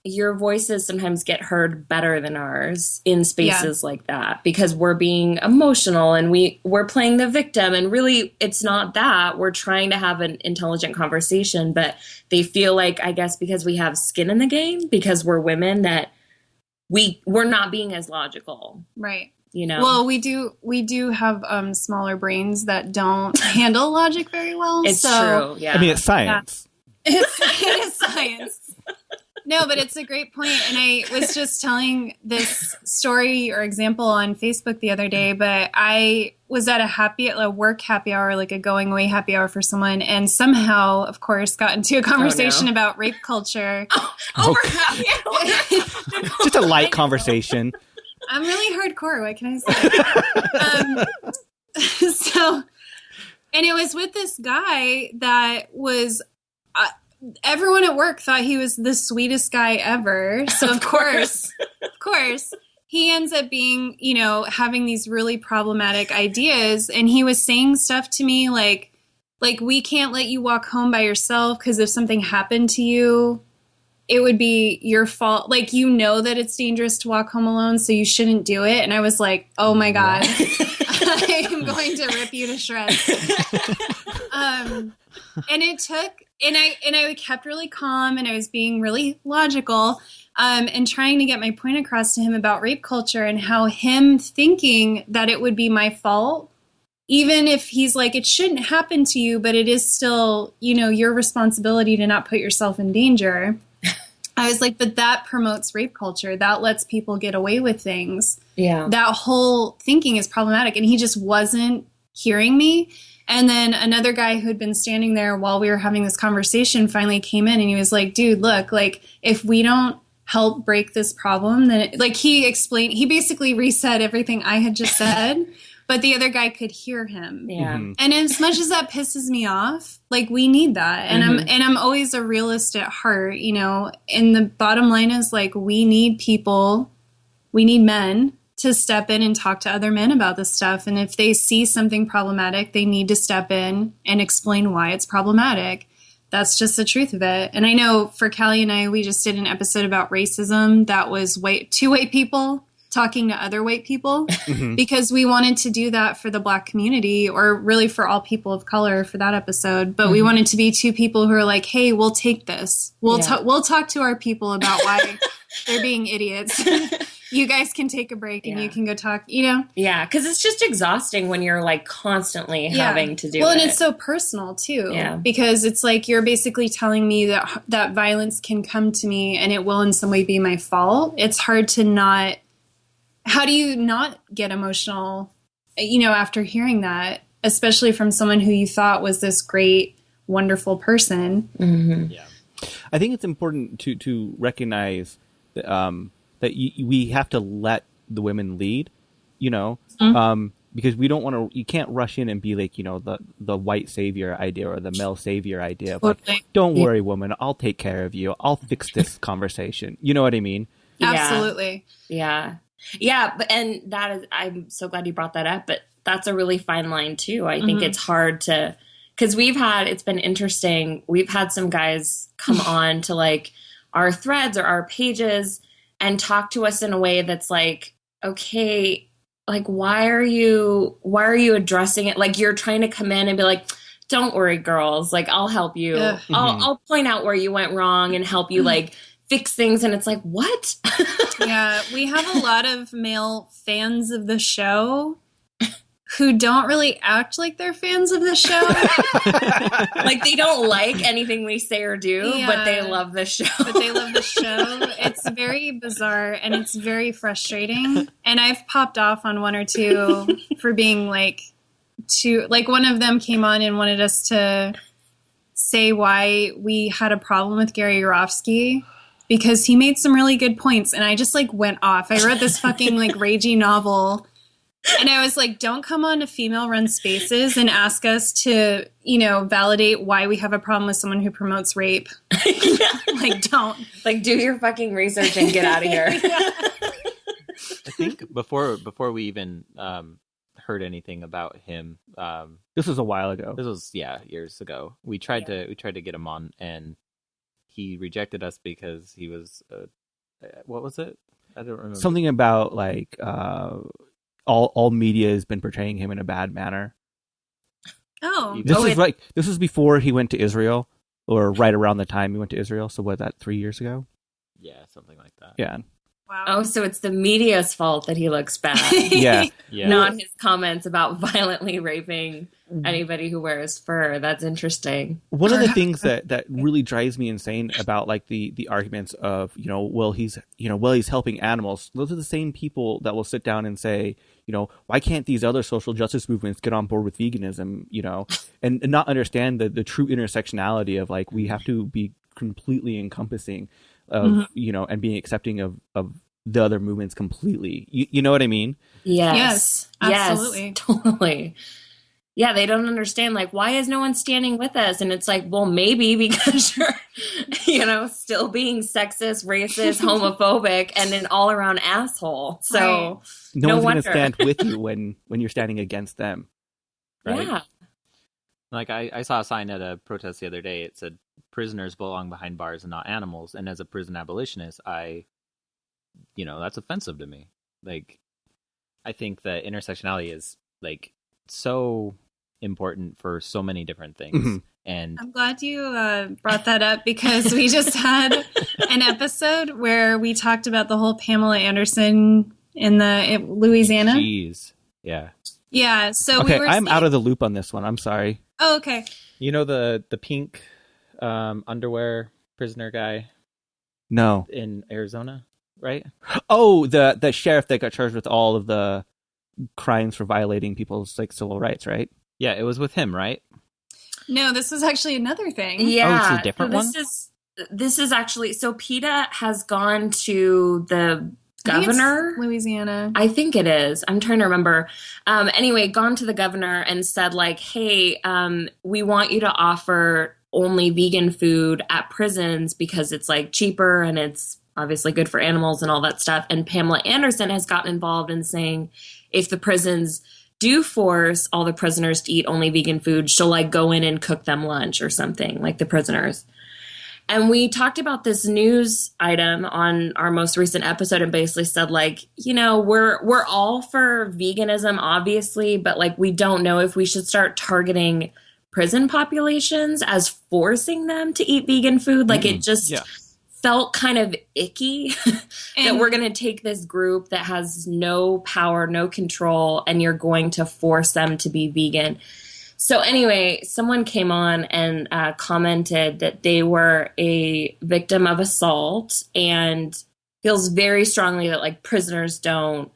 your voices sometimes get heard better than ours in spaces like that, because we're being emotional and we're playing the victim, and really it's not that. We're trying to have an intelligent conversation, but they feel like, I guess, because we have skin in the game, because we're women, that we're not being as logical. Right. You know? Well, we do have smaller brains that don't handle logic very well. It's true. Yeah. I mean, it's science. Yeah. It is science. No, but it's a great point. And I was just telling this story or example on Facebook the other day, but I was at a work happy hour, like a going away happy hour for someone, and somehow, of course, got into a conversation about rape culture. Over happy hour. Just a light conversation. I'm really hardcore. What can I say? And it was with this guy that was, everyone at work thought he was the sweetest guy ever. So of course, he ends up being, you know, having these really problematic ideas. And he was saying stuff to me like, we can't let you walk home by yourself, because if something happened to you, it would be your fault. Like, you know that it's dangerous to walk home alone, so you shouldn't do it. And I was like, oh my God, I am going to rip you to shreds. And it took, and I kept really calm, and I was being really logical, and trying to get my point across to him about rape culture, and how him thinking that it would be my fault even if he's like, it shouldn't happen to you, but it is still, you know, your responsibility to not put yourself in danger. I was like, but that promotes rape culture. That lets people get away with things. Yeah. That whole thinking is problematic. And he just wasn't hearing me. And then another guy who had been standing there while we were having this conversation finally came in and he was like, dude, look, like, if we don't help break this problem, then he basically resaid everything I had just said. But the other guy could hear him. Yeah. Mm-hmm. And as much as that pisses me off, like, we need that. And I'm always a realist at heart, you know, and the bottom line is, like, we need men to step in and talk to other men about this stuff. And if they see something problematic, they need to step in and explain why it's problematic. That's just the truth of it. And I know for Callie and I, we just did an episode about racism that was two white people talking to other white people because we wanted to do that for the Black community, or really for all people of color for that episode. But we wanted to be two people who are like, hey, we'll take this. We'll talk to our people about why they're being idiots. You guys can take a break and you can go talk, you know? Yeah, because it's just exhausting when you're like constantly having to do it. Well, and it's so personal too. Yeah. Because it's like you're basically telling me that violence can come to me and it will in some way be my fault. It's hard to not... How do you not get emotional, you know, after hearing that, especially from someone who you thought was this great, wonderful person? Mm-hmm. Yeah, I think it's important to recognize that we have to let the women lead, you know, because we don't want to. You can't rush in and be like, you know, the white savior idea or the male savior idea. Like, don't worry, woman, I'll take care of you. I'll fix this conversation. You know what I mean? Absolutely. Yeah. Yeah, and that is, I'm so glad you brought that up, but that's a really fine line too. I think it's hard to, because it's been interesting. We've had some guys come on to like our threads or our pages and talk to us in a way that's like, okay, like, why are you addressing it? Like, you're trying to come in and be like, don't worry, girls, like, I'll help you. I'll point out where you went wrong and help you like fix things. And it's like, what? Yeah, we have a lot of male fans of the show who don't really act like they're fans of the show. Like, they don't like anything we say or do, but they love the show. It's very bizarre and it's very frustrating. And I've popped off on one or two for being like, one of them came on and wanted us to say why we had a problem with Gary Yourofsky, because he made some really good points. And I just like went off. I read this fucking like ragey novel. And I was like, don't come on to female run spaces and ask us to, you know, validate why we have a problem with someone who promotes rape. Like, don't. Like, do your fucking research and get out of here. I think before we even heard anything about him, this was a while ago. This was years ago. We tried to get him on, and he rejected us because he was what was it? I don't remember. Something about like all media has been portraying him in a bad manner. Oh, this was before he went to Israel, or right around the time he went to Israel. So what, that 3 years ago? Yeah, something like that. Yeah. wow. Oh, so it's the media's fault that he looks bad. Yeah. Not his comments about violently raping anybody who wears fur. That's interesting. One of the things that really drives me insane about like the arguments of, you know, well, he's helping animals. Those are the same people that will sit down and say, you know, why can't these other social justice movements get on board with veganism, you know, and not understand the true intersectionality of like, we have to be completely encompassing of, you know, and being accepting of the other movements completely. You know what I mean? Yes, absolutely. Yes, totally. Yeah, they don't understand, like, why is no one standing with us? And it's like, well, maybe because you're, you know, still being sexist, racist, homophobic, and an all-around asshole. So no one's going to stand with you when you're standing against them. Right? Yeah. Like, I saw a sign at a protest the other day. It said, prisoners belong behind bars and not animals. And as a prison abolitionist, that's offensive to me. Like, I think that intersectionality is, like, so important for so many different things. And I'm glad you brought that up, because we just had an episode where we talked about the whole Pamela Anderson in Louisiana. Jeez. Yeah. Yeah, so okay, we were I'm out of the loop on this one. I'm sorry. Oh, okay. You know the pink underwear prisoner guy No. in Arizona, right? Oh, the sheriff that got charged with all of the crimes for violating people's like civil rights, right? Yeah, it was with him, right? No, this was actually another thing. Yeah, Oh, it's a different one? This is actually, so PETA has gone to the I think it's governor. Louisiana. I think it is. I'm trying to remember. Anyway, gone to the governor and said like, hey, we want you to offer only vegan food at prisons because it's like cheaper and it's obviously good for animals and all that stuff. And Pamela Anderson has gotten involved in saying if the prisons do force all the prisoners to eat only vegan food, she'll like go in and cook them lunch or something, like the prisoners. And we talked about this news item on our most recent episode and basically said like, you know, we're all for veganism, obviously, but like we don't know if we should start targeting prison populations as forcing them to eat vegan food. Like it just felt kind of icky that we're going to take this group that has no power, no control, and you're going to force them to be vegan. So anyway, someone came on and commented that they were a victim of assault and feels very strongly that like prisoners don't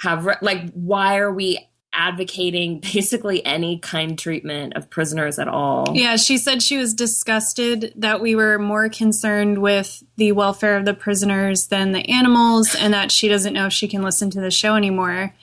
have, like, why are we advocating basically any kind treatment of prisoners at all? Yeah, she said she was disgusted that we were more concerned with the welfare of the prisoners than the animals and that she doesn't know if she can listen to the show anymore.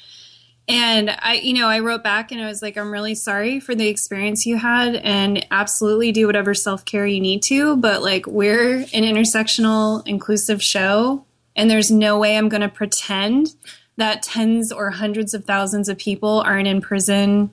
And I wrote back and I was like, I'm really sorry for the experience you had and absolutely do whatever self-care you need to. But like, we're an intersectional, inclusive show and there's no way I'm going to pretend that tens or hundreds of thousands of people aren't in prison,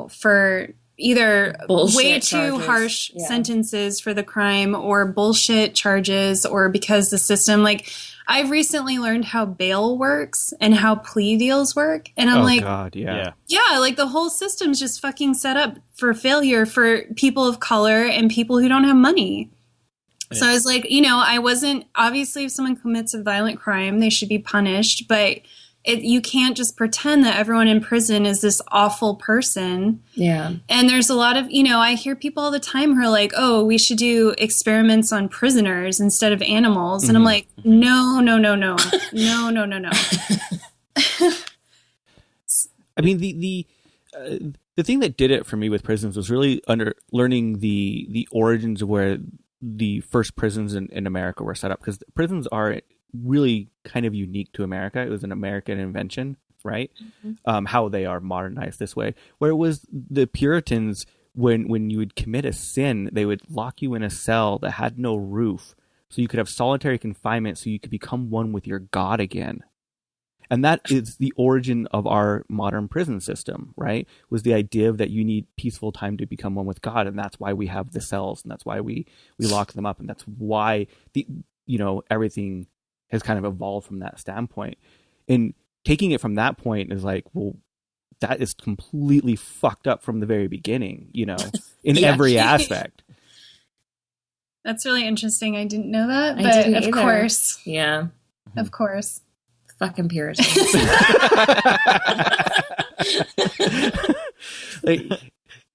for either bullshit way too harsh sentences for the crime or bullshit charges or because the system, like, I've recently learned how bail works and how plea deals work. And I'm like, God, yeah, like the whole system's just fucking set up for failure for people of color and people who don't have money. Yeah. So I was like, I wasn't, obviously if someone commits a violent crime, they should be punished, but you can't just pretend that everyone in prison is this awful person. Yeah. And there's a lot of, I hear people all the time who are like, oh, we should do experiments on prisoners instead of animals. Mm-hmm. And I'm like, no. I mean, the thing that did it for me with prisons was really learning the origins of where the first prisons in America were set up, because prisons are really kind of unique to America. It was an American invention, right? Mm-hmm. How they are modernized this way, where it was the Puritans, when you would commit a sin, they would lock you in a cell that had no roof so you could have solitary confinement so you could become one with your God again. And that is the origin of our modern prison system, right? Was the idea that you need peaceful time to become one with God. And that's why we have the cells, and that's why we lock them up. And that's why everything has kind of evolved from that standpoint. And taking it from that point is like, well, that is completely fucked up from the very beginning, in every aspect. That's really interesting. I didn't know that, but of course. Yeah. Of course. Fucking Puritans.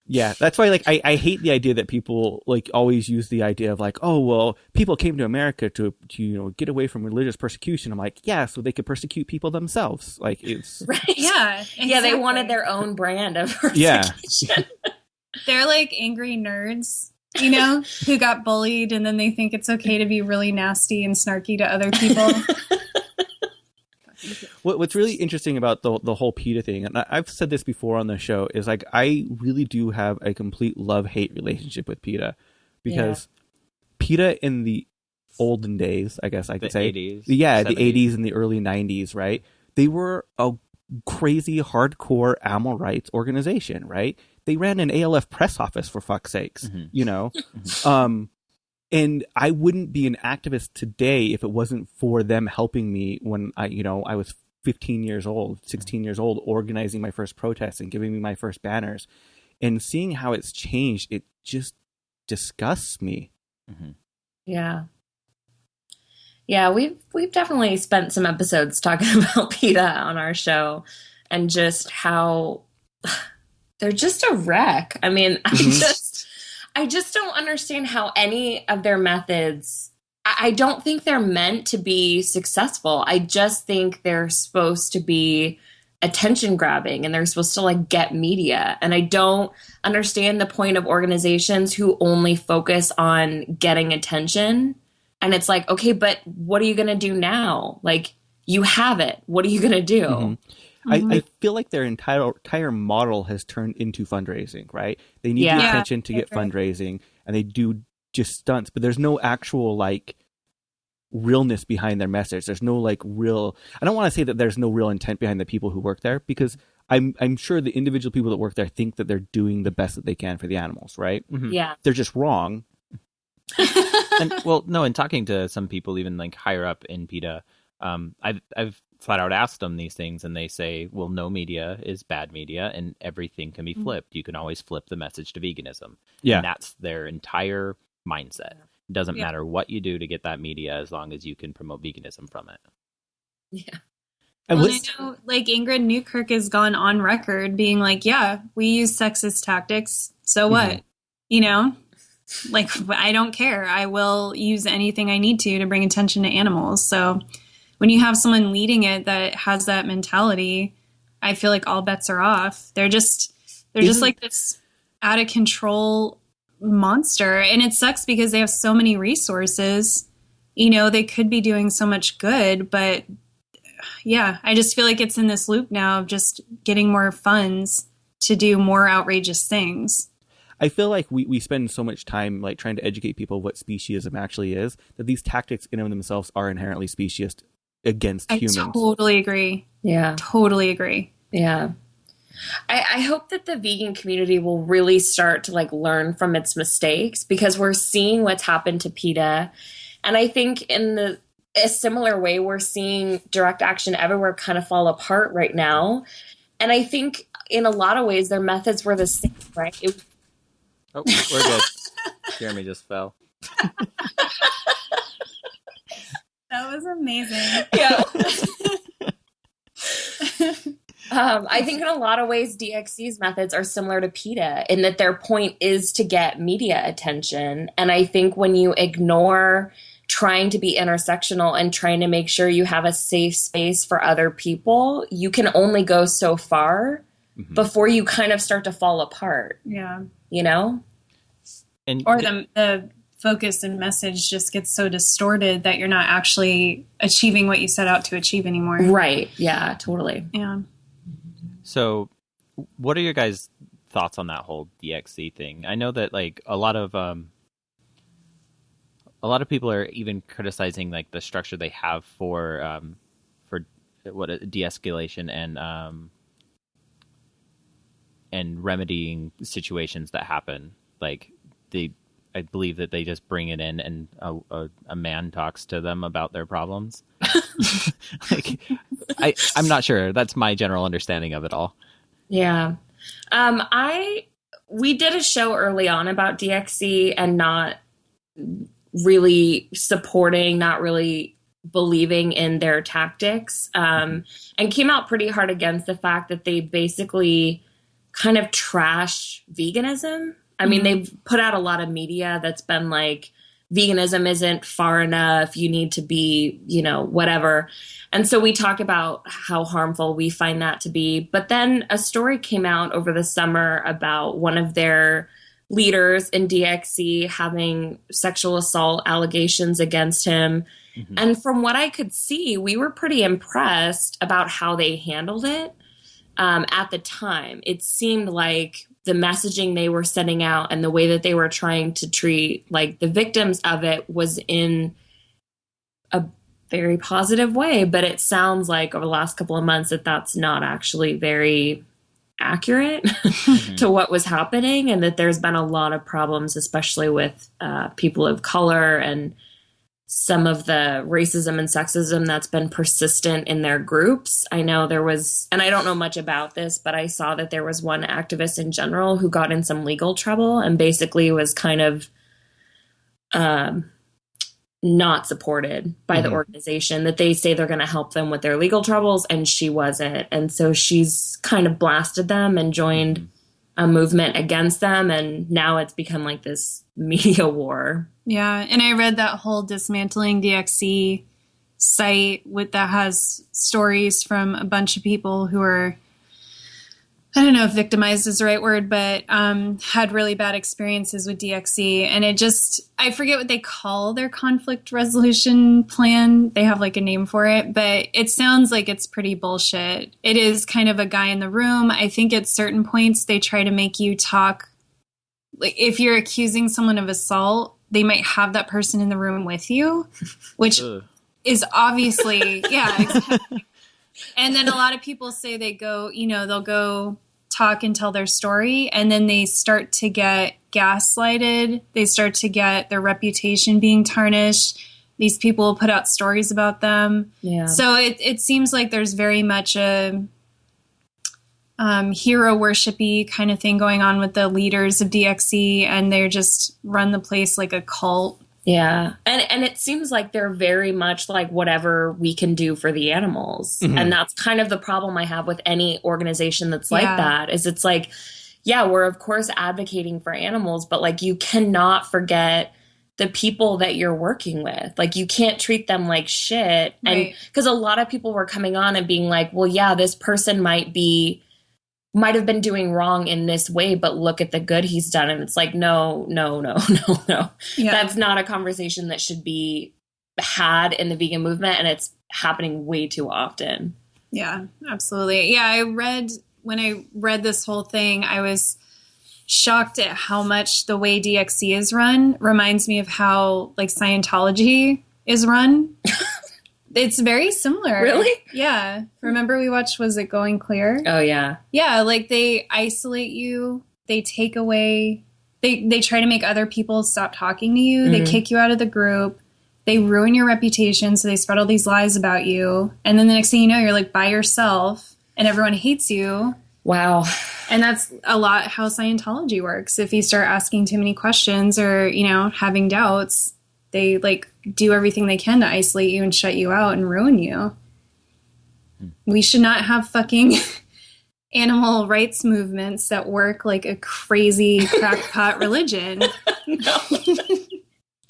Yeah, that's why, like, I hate the idea that people, like, always use the idea of, like, oh, well, people came to America to get away from religious persecution. I'm like, yeah, so they could persecute people themselves. Like, it's... Right. Yeah, exactly. Yeah, they wanted their own brand of persecution. Yeah. They're like angry nerds, who got bullied, and then they think it's okay to be really nasty and snarky to other people. What's really interesting about the whole PETA thing, and I've said this before on the show, is like I really do have a complete love-hate relationship with PETA, because PETA in the olden days, I guess I could say, 80s, the 70s. 80s and the early 90s, right? They were a crazy, hardcore animal rights organization, right? They ran an ALF press office, for fuck's sakes, Mm-hmm. And I wouldn't be an activist today if it wasn't for them helping me when I was 15 years old, 16 years old, organizing my first protests and giving me my first banners. And seeing how it's changed, it just disgusts me. Mm-hmm. Yeah. Yeah, we've definitely spent some episodes talking about PETA on our show. and just how they're just a wreck. I mean, I just don't understand how any of their methods, I don't think they're meant to be successful. I just think they're supposed to be attention grabbing and they're supposed to like get media. And I don't understand the point of organizations who only focus on getting attention. And it's like, okay, but what are you going to do now? Like, you have it. What are you going to do? Mm-hmm. I feel like their entire model has turned into fundraising, right? They need the attention to get fundraising, and they do just stunts, but there's no actual like realness behind their message. There's no like real, I don't want to say that there's no real intent behind the people who work there, because I'm sure the individual people that work there think that they're doing the best that they can for the animals, right? Mm-hmm. Yeah. They're just wrong. And in talking to some people even like higher up in PETA, I've flat out asked them these things, and they say, well, no media is bad media and everything can be flipped. You can always flip the message to veganism. Yeah. And that's their entire mindset. It doesn't matter what you do to get that media as long as you can promote veganism from it. Yeah. Well, I know, like, Ingrid Newkirk has gone on record being like, yeah, we use sexist tactics. So what? You know? Like, I don't care. I will use anything I need to bring attention to animals. So when you have someone leading it that has that mentality, I feel like all bets are off. They're just like this out of control monster. And it sucks because they have so many resources. You know, they could be doing so much good, but yeah, I just feel like it's in this loop now of just getting more funds to do more outrageous things. I feel like we spend so much time like trying to educate people what speciesism actually is, that these tactics in and of themselves are inherently speciesist against humans. I totally agree. Yeah. Totally agree. Yeah. I hope that the vegan community will really start to like learn from its mistakes, because we're seeing what's happened to PETA. And I think in a similar way, we're seeing direct action everywhere kind of fall apart right now. And I think in a lot of ways, their methods were the same, right? Oh, we're good. Jeremy just fell. That was amazing. Yeah. I think in a lot of ways, DXC's methods are similar to PETA in that their point is to get media attention. And I think when you ignore trying to be intersectional and trying to make sure you have a safe space for other people, you can only go so far before you kind of start to fall apart. Yeah. You know? Or the focus and message just gets so distorted that you're not actually achieving what you set out to achieve anymore. Right. Yeah, totally. Yeah. So what are your guys' thoughts on that whole DXC thing? I know that like a lot of people are even criticizing like the structure they have for what de-escalation and remedying situations that happen. Like I believe that they just bring it in and a man talks to them about their problems. Like, I'm not sure. That's my general understanding of it all. Yeah. We did a show early on about DXC and not really supporting, not really believing in their tactics, and came out pretty hard against the fact that they basically kind of trash veganism. I mean, they've put out a lot of media that's been like, veganism isn't far enough. You need to be, whatever. And so we talked about how harmful we find that to be. But then a story came out over the summer about one of their leaders in DXC having sexual assault allegations against him. Mm-hmm. And from what I could see, we were pretty impressed about how they handled it at the time. It seemed like the messaging they were sending out and the way that they were trying to treat like the victims of it was in a very positive way. But it sounds like over the last couple of months that that's not actually very accurate to what was happening, and that there's been a lot of problems, especially with people of color and some of the racism and sexism that's been persistent in their groups. I know there was, and I don't know much about this, but I saw that there was one activist in general who got in some legal trouble and basically was kind of not supported by the organization, that they say they're going to help them with their legal troubles, and she wasn't. And so she's kind of blasted them and joined a movement against them, and now it's become like this media war. Yeah, and I read that whole dismantling DXC site that has stories from a bunch of people who are, I don't know if victimized is the right word, but had really bad experiences with DXC. And it just, I forget what they call their conflict resolution plan. They have like a name for it, but it sounds like it's pretty bullshit. It is kind of a guy in the room. I think at certain points they try to make you talk. Like if you're accusing someone of assault, they might have that person in the room with you, which is obviously, yeah, exactly. And then a lot of people say they go, they'll go talk and tell their story, and then they start to get gaslighted. They start to get their reputation being tarnished. These people will put out stories about them. Yeah. So it seems like there's very much a hero worshipy kind of thing going on with the leaders of DXC, and they just run the place like a cult. Yeah. And it seems like they're very much like whatever we can do for the animals. And that's kind of the problem I have with any organization that's like that, is it's like, yeah, we're of course advocating for animals, but like you cannot forget the people that you're working with. Like you can't treat them like shit. Right. And because a lot of people were coming on and being like, well, yeah, this person might have been doing wrong in this way, but look at the good he's done. And it's like, no. Yeah. That's not a conversation that should be had in the vegan movement. And it's happening way too often. Yeah, absolutely. Yeah. When I read this whole thing, I was shocked at how much the way DXC is run reminds me of how like Scientology is run. It's very similar. Really? Yeah. Remember we watched, was it Going Clear? Oh, yeah. Yeah, like they isolate you. They take away, they try to make other people stop talking to you. They kick you out of the group. They ruin your reputation, so they spread all these lies about you. And then the next thing you know, you're like by yourself and everyone hates you. Wow. And that's a lot how Scientology works. If you start asking too many questions or, having doubts, they like do everything they can to isolate you and shut you out and ruin you. We should not have fucking animal rights movements that work like a crazy crackpot religion.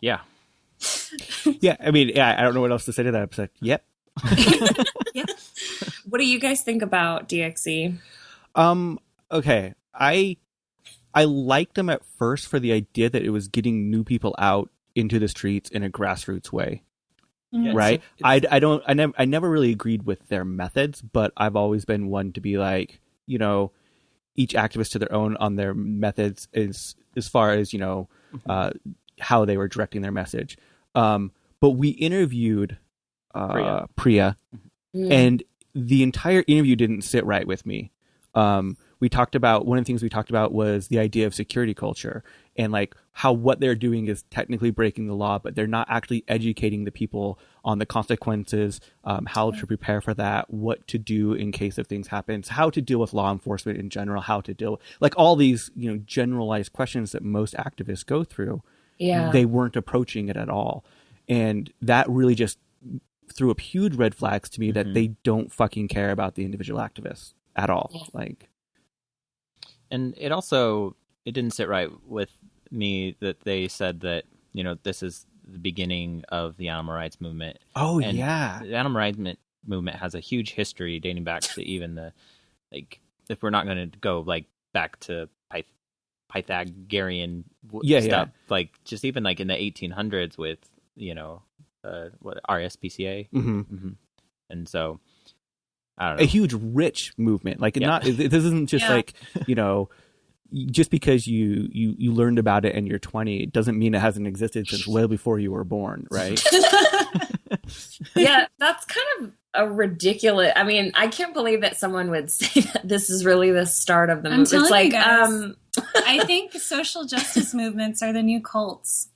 Yeah. Yeah. I mean, I don't know what else to say to that. But yep. Yep. What do you guys think about DXC? Okay. I liked them at first for the idea that it was getting new people out into the streets in a grassroots way. Yeah, right? I never really agreed with their methods, but I've always been one to be like, each activist to their own on their methods as far as, how they were directing their message. But we interviewed Priya, and the entire interview didn't sit right with me. We talked about, one of the things we talked about was the idea of security culture and like how what they're doing is technically breaking the law, but they're not actually educating the people on the consequences, how to prepare for that, what to do in case of things happen, how to deal with law enforcement in general, how to deal with like all these, generalized questions that most activists go through. Yeah. They weren't approaching it at all. And that really just threw up huge red flags to me that they don't fucking care about the individual activists at all. Yeah. Like, and it didn't sit right with me that they said that, this is the beginning of the animal rights movement. Oh, and yeah. The animal rights movement has a huge history dating back to even if we're not going to go like back to Pythagorean stuff, like just even like in the 1800s with, RSPCA. And so, I don't know. A huge rich movement. Like this isn't just like, just because you learned about it and you're 20, it doesn't mean it hasn't existed since well before you were born, right? Yeah, that's kind of a ridiculous. I mean, I can't believe that someone would say that this is really the start of the movement. It's like, I think social justice movements are the new cults.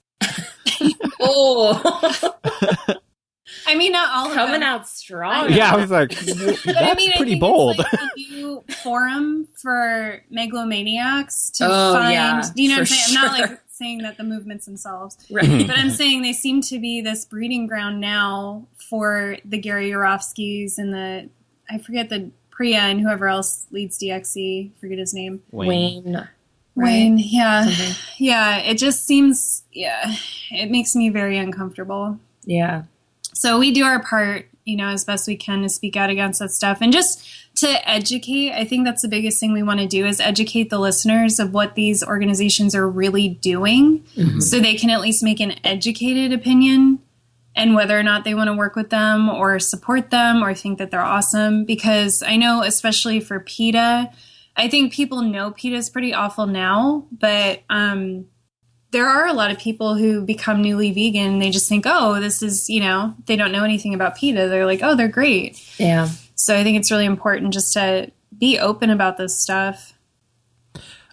Oh. I mean, not all of them. Coming out strong. Yeah, I was like, that's pretty bold. It's like a new forum for megalomaniacs to find, what I'm saying? Sure. I'm not like saying that the movements themselves. Right. But I'm saying they seem to be this breeding ground now for the Gary Yourofskys and I forget the Priya and whoever else leads DXE, forget his name. Wayne. Wayne, yeah. Something. Yeah, it just seems, it makes me very uncomfortable. Yeah. So we do our part, as best we can to speak out against that stuff. And just to educate, I think that's the biggest thing we want to do is educate the listeners of what these organizations are really doing so they can at least make an educated opinion and whether or not they want to work with them or support them or think that they're awesome. Because I know, especially for PETA, I think people know PETA is pretty awful now, but there are a lot of people who become newly vegan and they just think, oh, this is, they don't know anything about PETA. They're like, oh, they're great. Yeah. So I think it's really important just to be open about this stuff.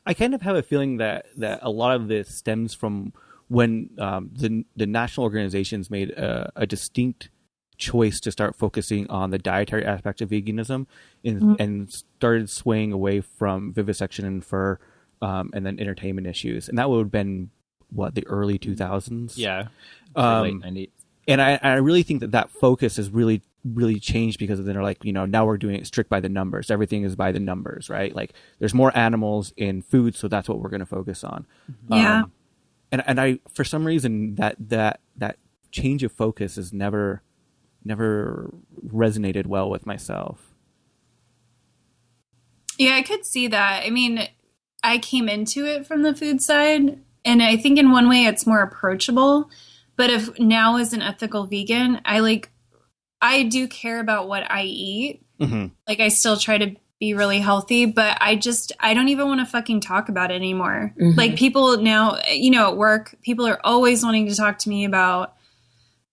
I kind of have a feeling that a lot of this stems from when the national organizations made a distinct choice to start focusing on the dietary aspect of veganism and started swaying away from vivisection and fur and then entertainment issues. And that would have been, the early 2000s? Yeah. Late 90s. And I really think that focus has really, really changed because then they're like, now we're doing it strict by the numbers. Everything is by the numbers, right? Like there's more animals in food, so that's what we're going to focus on. Yeah. And I, for some reason, that change of focus has never resonated well with myself. Yeah, I could see that. I mean, I came into it from the food side, and I think in one way it's more approachable. But if now as an ethical vegan, I do care about what I eat. Like I still try to be really healthy, but I don't even want to fucking talk about it anymore. Like people now, at work, people are always wanting to talk to me about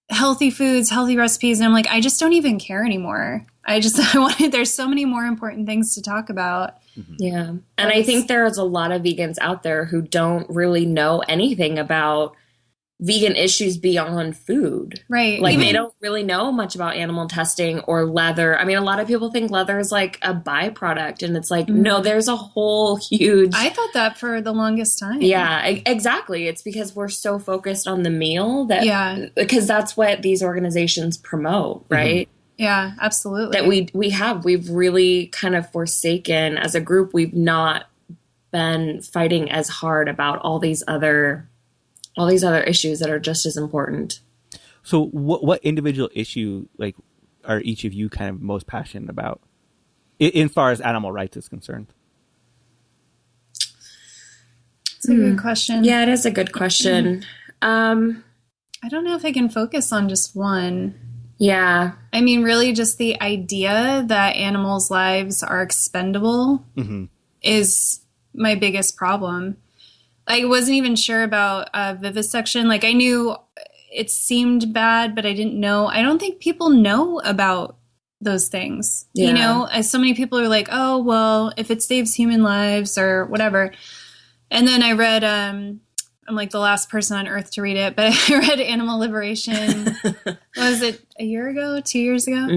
healthy foods, healthy recipes. And I'm like, I just don't even care anymore. There's so many more important things to talk about. Yeah. And I think there's a lot of vegans out there who don't really know anything about vegan issues beyond food. Right. Like they don't really know much about animal testing or leather. I mean, a lot of people think leather is like a byproduct and it's like, no, there's a whole huge... I thought that for the longest time. Yeah, exactly. It's because we're so focused on the meal because that's what these organizations promote, right? Yeah, absolutely. That we've really kind of forsaken as a group. We've not been fighting as hard about all these other issues that are just as important. So what individual issue are each of you kind of most passionate about in far as animal rights is concerned? It's a good question. Yeah, it is a good question. I don't know if I can focus on just one. Yeah. I mean, really just the idea that animals' lives are expendable is my biggest problem. I wasn't even sure about vivisection. Like I knew it seemed bad, but I didn't know. I don't think people know about those things. Yeah. As so many people are like, oh, well, if it saves human lives or whatever. And then I read, I'm like the last person on earth to read it, but I read Animal Liberation. Was it a year ago, 2 years ago?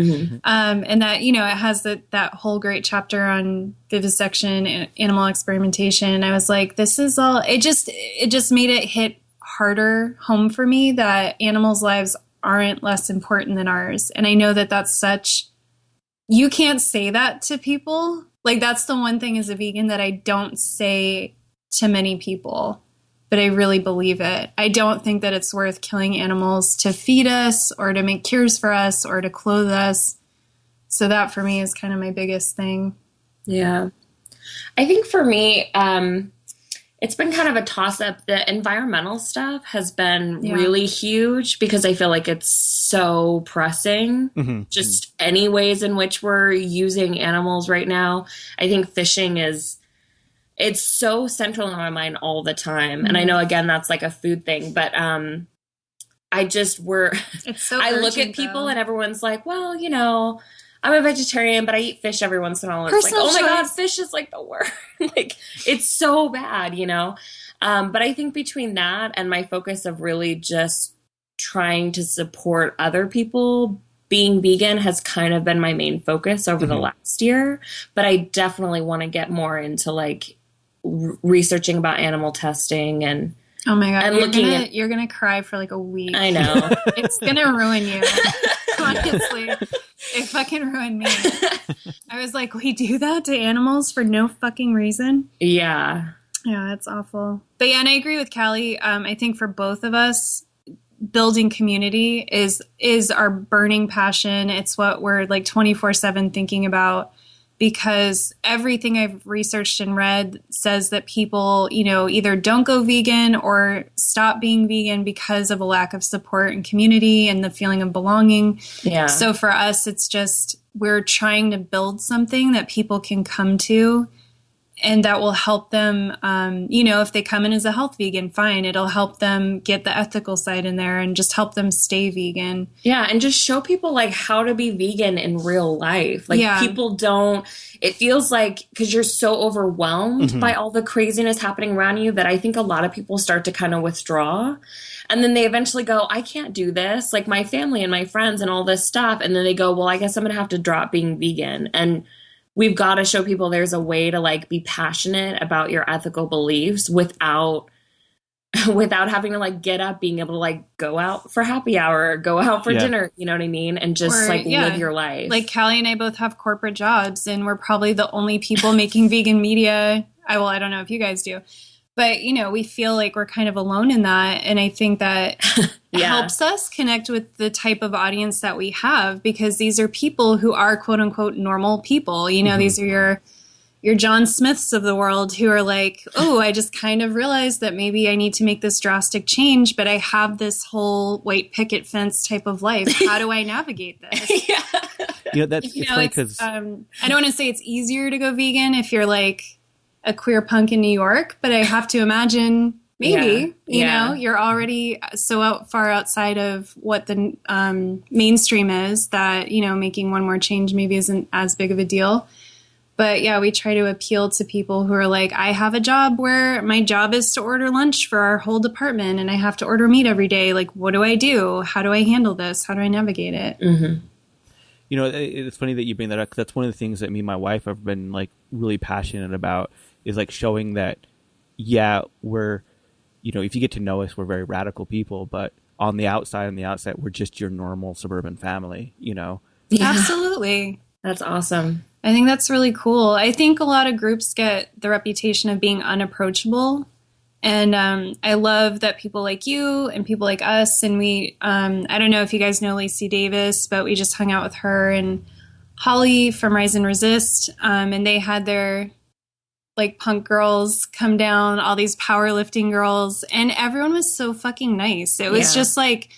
And that, it has that whole great chapter on vivisection and animal experimentation. I was like, this is all, it just made it hit harder home for me that animals' lives aren't less important than ours. And I know that that's you can't say that to people. Like that's the one thing as a vegan that I don't say to many people. But I really believe it. I don't think that it's worth killing animals to feed us or to make cures for us or to clothe us. So that for me is kind of my biggest thing. Yeah. I think for me, it's been kind of a toss-up. The environmental stuff has been really huge because I feel like it's so pressing. Just any ways in which we're using animals right now. I think fishing it's so central in my mind all the time. And I know, again, that's like a food thing, but it's so I look at people and everyone's like, well, I'm a vegetarian, but I eat fish every once in a while. And it's like, oh my God, fish is like the worst. Like it's so bad, But I think between that and my focus of really just trying to support other people, being vegan has kind of been my main focus over the last year. But I definitely want to get more into researching about animal testing and Oh my God. And you're gonna cry for like a week. I know. It's gonna ruin you. Honestly. It fucking ruined me. I was like, we do that to animals for no fucking reason? Yeah. Yeah, that's awful. But yeah, and I agree with Callie. I think for both of us, building community is our burning passion. It's what we're like 24/7 thinking about, because everything I've researched and read says that people, either don't go vegan or stop being vegan because of a lack of support and community and the feeling of belonging. Yeah. So for us, it's just we're trying to build something that people can come to, and that will help them, if they come in as a health vegan, fine. It'll help them get the ethical side in there and just help them stay vegan. Yeah, and just show people like how to be vegan in real life. Like people don't, it feels like, because you're so overwhelmed by all the craziness happening around you, that I think a lot of people start to kind of withdraw. And then they eventually go, I can't do this. Like my family and my friends and all this stuff. And then they go, well, I guess I'm going to have to drop being vegan. And we've got to show people there's a way to like be passionate about your ethical beliefs without having to like get up, being able to like go out for happy hour or go out for dinner, you know what I mean? And just live your life. Like Callie and I both have corporate jobs, and we're probably the only people making vegan media. I don't know if you guys do, but we feel like we're kind of alone in that. And I think that helps us connect with the type of audience that we have, because these are people who are quote unquote normal people. These are your John Smiths of the world who are like, oh, I just kind of realized that maybe I need to make this drastic change, but I have this whole white picket fence type of life. How do I navigate this? That's it's funny because I don't want to say it's easier to go vegan if you're like a queer punk in New York, but I have to imagine maybe, you're already so far outside of what the mainstream is that, making one more change maybe isn't as big of a deal. But yeah, we try to appeal to people who are like, I have a job where my job is to order lunch for our whole department and I have to order meat every day. Like, what do I do? How do I handle this? How do I navigate it? Mm-hmm. It's funny that you bring that up, 'cause that's one of the things that me and my wife have been like really passionate about, is like showing that, we're, if you get to know us, we're very radical people, but on the outside, we're just your normal suburban family, Yeah. Absolutely. That's awesome. I think that's really cool. I think a lot of groups get the reputation of being unapproachable. And I love that people like you and people like us, and we, I don't know if you guys know Lacey Davis, but we just hung out with her and Holly from Rise and Resist. And they had their like punk girls come down, all these powerlifting girls, and everyone was so fucking nice. It was just like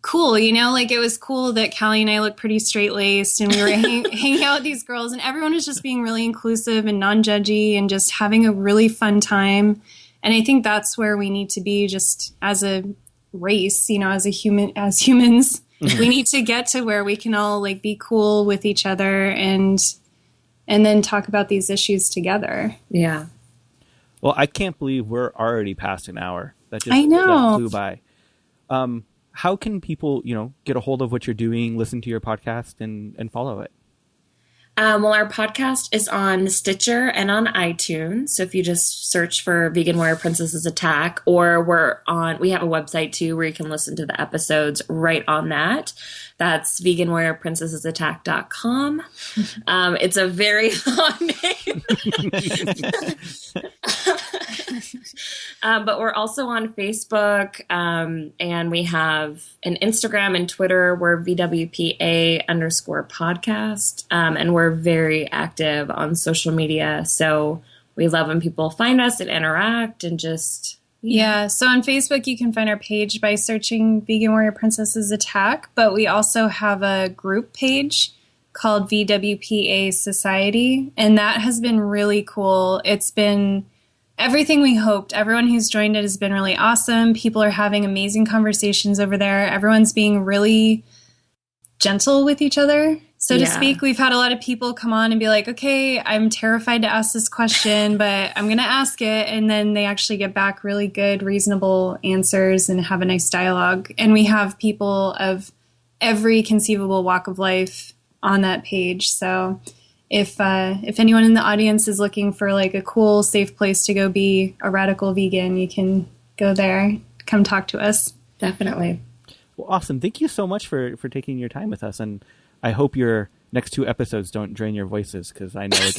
cool, like it was cool that Callie and I looked pretty straight-laced and we were hanging out with these girls, and everyone was just being really inclusive and non-judgy and just having a really fun time. And I think that's where we need to be just as a race, as humans. We need to get to where we can all like be cool with each other and then talk about these issues together. Yeah. Well, I can't believe we're already past an hour. That flew by. How can people, get a hold of what you're doing, listen to your podcast, and follow it? Well, our podcast is on Stitcher and on iTunes. So if you just search for Vegan Warrior Princess's Attack, or we have a website too where you can listen to the episodes right on that. That's veganwarriorprincessattack.com. It's a very long name. But we're also on Facebook, and we have an Instagram and Twitter. We're VWPA_podcast. And we're very active on social media. So we love when people find us and interact and just... Yeah, so on Facebook, you can find our page by searching Vegan Warrior Princess's Attack, but we also have a group page called VWPA Society, and that has been really cool. It's been everything we hoped. Everyone who's joined it has been really awesome. People are having amazing conversations over there. Everyone's being really gentle with each other, so to speak. We've had a lot of people come on and be like, okay, I'm terrified to ask this question, but I'm going to ask it. And then they actually get back really good, reasonable answers and have a nice dialogue. And we have people of every conceivable walk of life on that page. So if anyone in the audience is looking for like a cool, safe place to go be a radical vegan, you can go there. Come talk to us. Definitely. Well, awesome. Thank you so much for taking your time with us. And I hope your next 2 episodes don't drain your voices, because I know it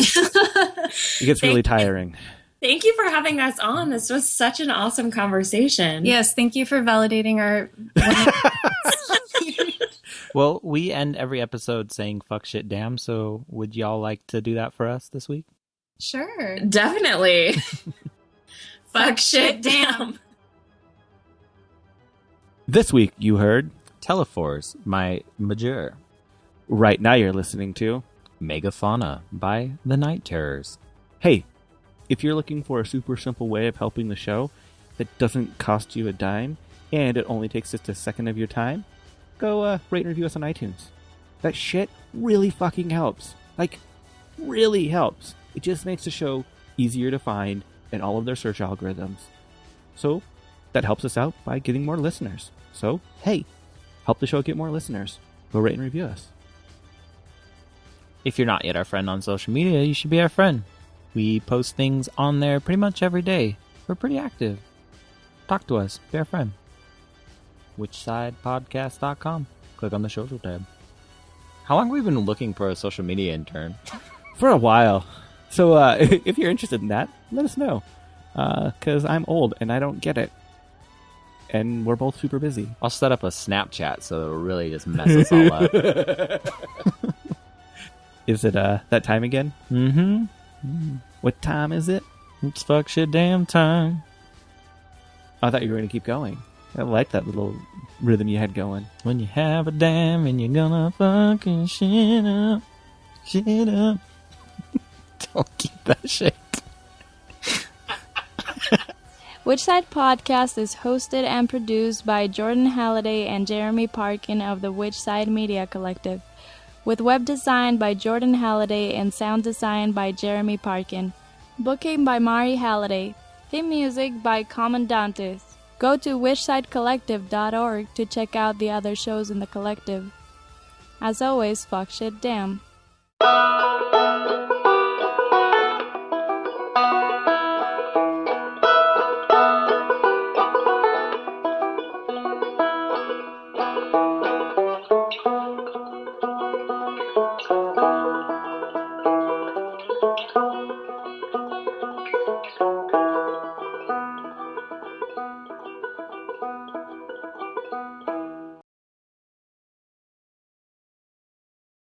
gets really tiring. Thank you for having us on. This was such an awesome conversation. Yes, thank you for validating our... Well, we end every episode saying fuck, shit, damn. So would y'all like to do that for us this week? Sure. Definitely. Fuck, shit, damn. This week you heard... Teleforce by Majeure. Right now you're listening to... Megafauna by the Night Terrors. Hey, if you're looking for a super simple way of helping the show that doesn't cost you a dime, and it only takes just a second of your time, go rate and review us on iTunes. That shit really fucking helps. Like, really helps. It just makes the show easier to find in all of their search algorithms. So, that helps us out by getting more listeners. So, hey, help the show get more listeners. Go rate and review us. If you're not yet our friend on social media, you should be our friend. We post things on there pretty much every day. We're pretty active. Talk to us. Be our friend. WhичSidePodcast.com. Click on the social tab. How long have we been looking for a social media intern? For a while. So if you're interested in that, let us know. Because I'm old and I don't get it. And we're both super busy. I'll set up a Snapchat so it'll really just mess us all up. Is it that time again? Mm-hmm. What time is it? It's fuck shit damn time. I thought you were going to keep going. I like that little rhythm you had going. When you have a damn and you're gonna fucking shit up. Shit up. Don't keep that shit. Which Side Podcast is hosted and produced by Jordan Halliday and Jeremy Parkin of the Which Side Media Collective, with web design by Jordan Halliday and sound design by Jeremy Parkin. Booking by Mari Halliday. Theme music by Commandantes. Go to whichsidecollective.org to check out the other shows in the collective. As always, fuck shit damn.